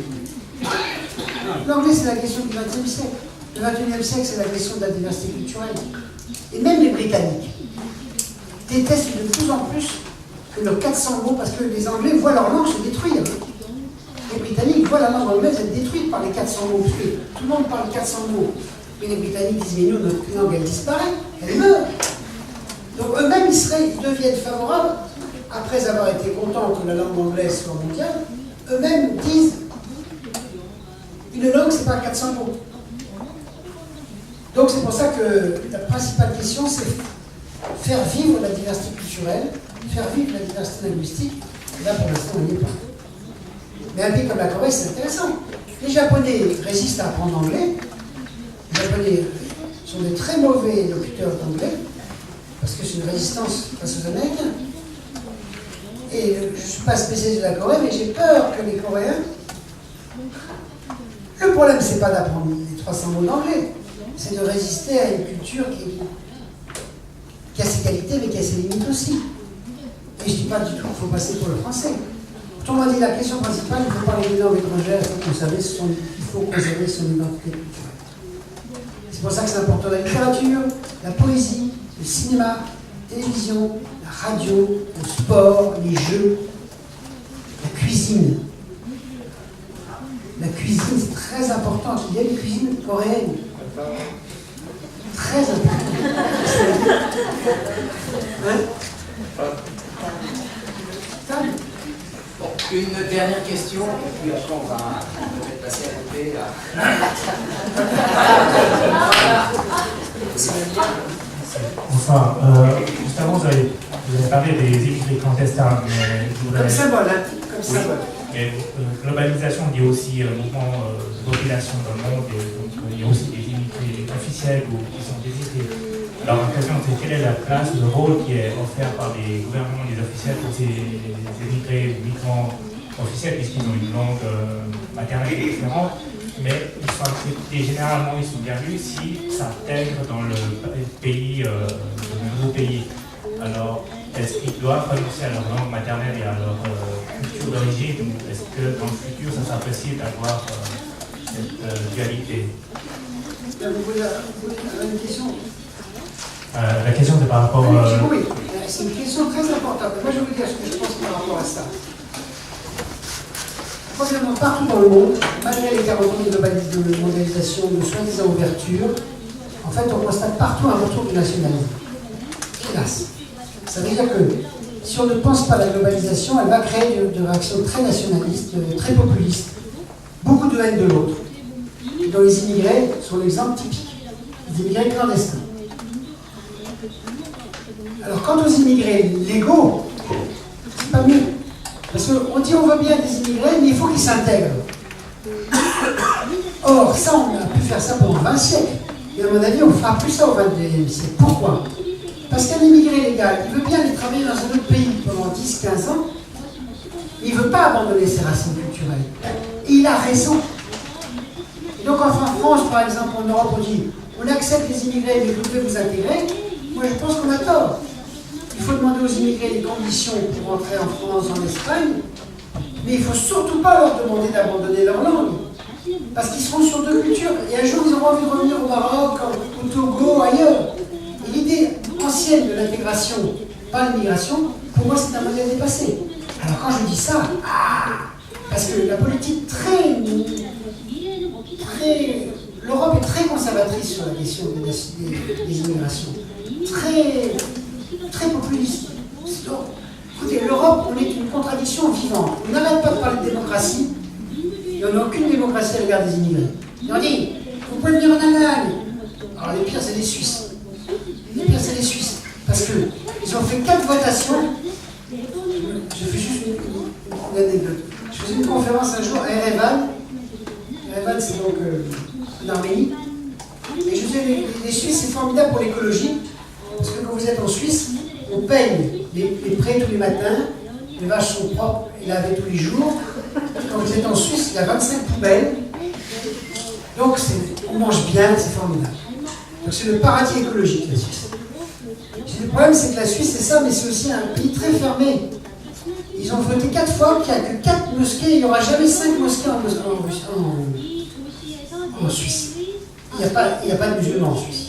L'anglais, c'est la question du XXe siècle. Le XXIe siècle, c'est la question de la diversité culturelle. Et même les Britanniques détestent de plus en plus que leurs 400 mots, parce que les Anglais voient leur langue se détruire. Les Britanniques voient la langue anglaise être détruite par les 400 mots. Parce que tout le monde parle 400 mots. Mais les Britanniques disent, mais nous, notre langue, elle disparaît, elle meurt. Donc eux-mêmes, ils deviennent favorables, après avoir été contents que la langue anglaise soit mondiale, eux-mêmes disent, une langue, c'est pas 400 mots. Donc c'est pour ça que la principale question, c'est faire vivre la diversité culturelle, faire vivre la diversité linguistique. Et là, pour l'instant, on n'y est pas. Mais un pays comme la Corée, c'est intéressant. Les Japonais résistent à apprendre l'anglais. Les Japonais sont des très mauvais locuteurs d'anglais, parce que c'est une résistance face aux Américains. Et je ne suis pas spécialiste de la Corée, mais j'ai peur que les Coréens... Le problème, c'est pas d'apprendre les 300 mots d'anglais, c'est de résister à une culture qui a ses qualités, mais qui a ses limites aussi. Et je ne dis pas du tout qu'il faut passer pour le français. Autrement dit, la question principale, il faut parler des langues étrangères, il faut conserver son identité culturelle. C'est pour ça que c'est important la littérature, la poésie, le cinéma, la télévision, la radio, le sport, les jeux, la cuisine. La cuisine, c'est très important. Il y a une cuisine coréenne. Très important. Hein? Bon, une dernière question, et puis après on va peut-être passer à côté. Bonsoir. Juste avant, vous avez parlé des immigrés clandestins, mais je voudrais... Comme symbole, hein? Comme symbole. Mais globalisation dit aussi mouvement de population dans le monde, et donc il y a aussi des immigrés officiels ou qui sont désirés. Alors la question c'est quelle est la place, le rôle qui est offert par les gouvernements, les officiels pour ces immigrés ou migrants officiels, puisqu'ils ont une langue maternelle différente, mais ils sont acceptés, généralement ils sont bien vus si ça intègre dans le pays, le nouveau pays. Alors, est-ce qu'ils doivent renoncer à leur langue maternelle et à leur culture d'origine, ou est-ce que dans le futur, ça sera possible d'avoir cette dualité? Vous voulez une question? La question, c'est par rapport... Oui, C'est une question très importante. Moi, je vais vous dire ce que je pense par rapport à ça. Premièrement, partout dans le monde, malgré les 40 ans de mondialisation, de soi-disant ouverture, en fait, on constate partout un retour du nationalisme. Hélas. Ça veut dire que si on ne pense pas à la globalisation, elle va créer des réactions très nationalistes, très populistes, beaucoup de haine de l'autre. Dont les immigrés sont l'exemple typique. Les immigrés clandestins. Alors, quant aux immigrés légaux, c'est pas mieux. Parce qu'on dit on veut bien des immigrés, mais il faut qu'ils s'intègrent. Or, ça, on a pu faire ça pendant 20 siècles. Et à mon avis, on ne fera plus ça au 21e siècle. Pourquoi? Parce qu'un immigré légal, il veut bien aller travailler dans un autre pays pendant 10-15 ans, mais il ne veut pas abandonner ses racines culturelles. Et il a raison. Et donc, en France, par exemple, en Europe, on dit on accepte les immigrés, mais vous devez vous intégrer. Moi, je pense qu'on a tort. Il faut demander aux immigrés les conditions pour entrer en France, en Espagne, mais il ne faut surtout pas leur demander d'abandonner leur langue, parce qu'ils seront sur deux cultures, et un jour ils auront envie de revenir au Maroc, au Togo, ailleurs. Et l'idée ancienne de l'intégration par l'immigration, pour moi c'est un modèle dépassé. Alors quand je dis ça, parce que la politique l'Europe est très conservatrice sur la question des immigrations, très populiste. Donc, écoutez, l'Europe, on est une contradiction vivante. On n'arrête pas de parler de démocratie, et on n'a aucune démocratie à l'égard des immigrés. Et on dit, vous pouvez venir en Allemagne. Alors les pires, c'est les Suisses. Les pires, c'est les Suisses. Parce qu'ils ont fait 4 votations. Je fais juste une anecdote. Je faisais une conférence un jour à Erevan. Erevan, c'est donc en Arménie. Et je disais, les Suisses, c'est formidable pour l'écologie. Parce que quand vous êtes en Suisse, on paye les prés tous les matins, les vaches sont propres et lavées tous les jours. Quand vous êtes en Suisse, il y a 25 poubelles. Donc on mange bien, c'est formidable. Donc c'est le paradis écologique, la Suisse. Le problème, c'est que la Suisse, c'est ça, mais c'est aussi un pays très fermé. Ils ont voté 4 fois qu'il n'y a que 4 mosquées, il n'y aura jamais 5 mosquées en Suisse. Il n'y a pas de musulmans en Suisse.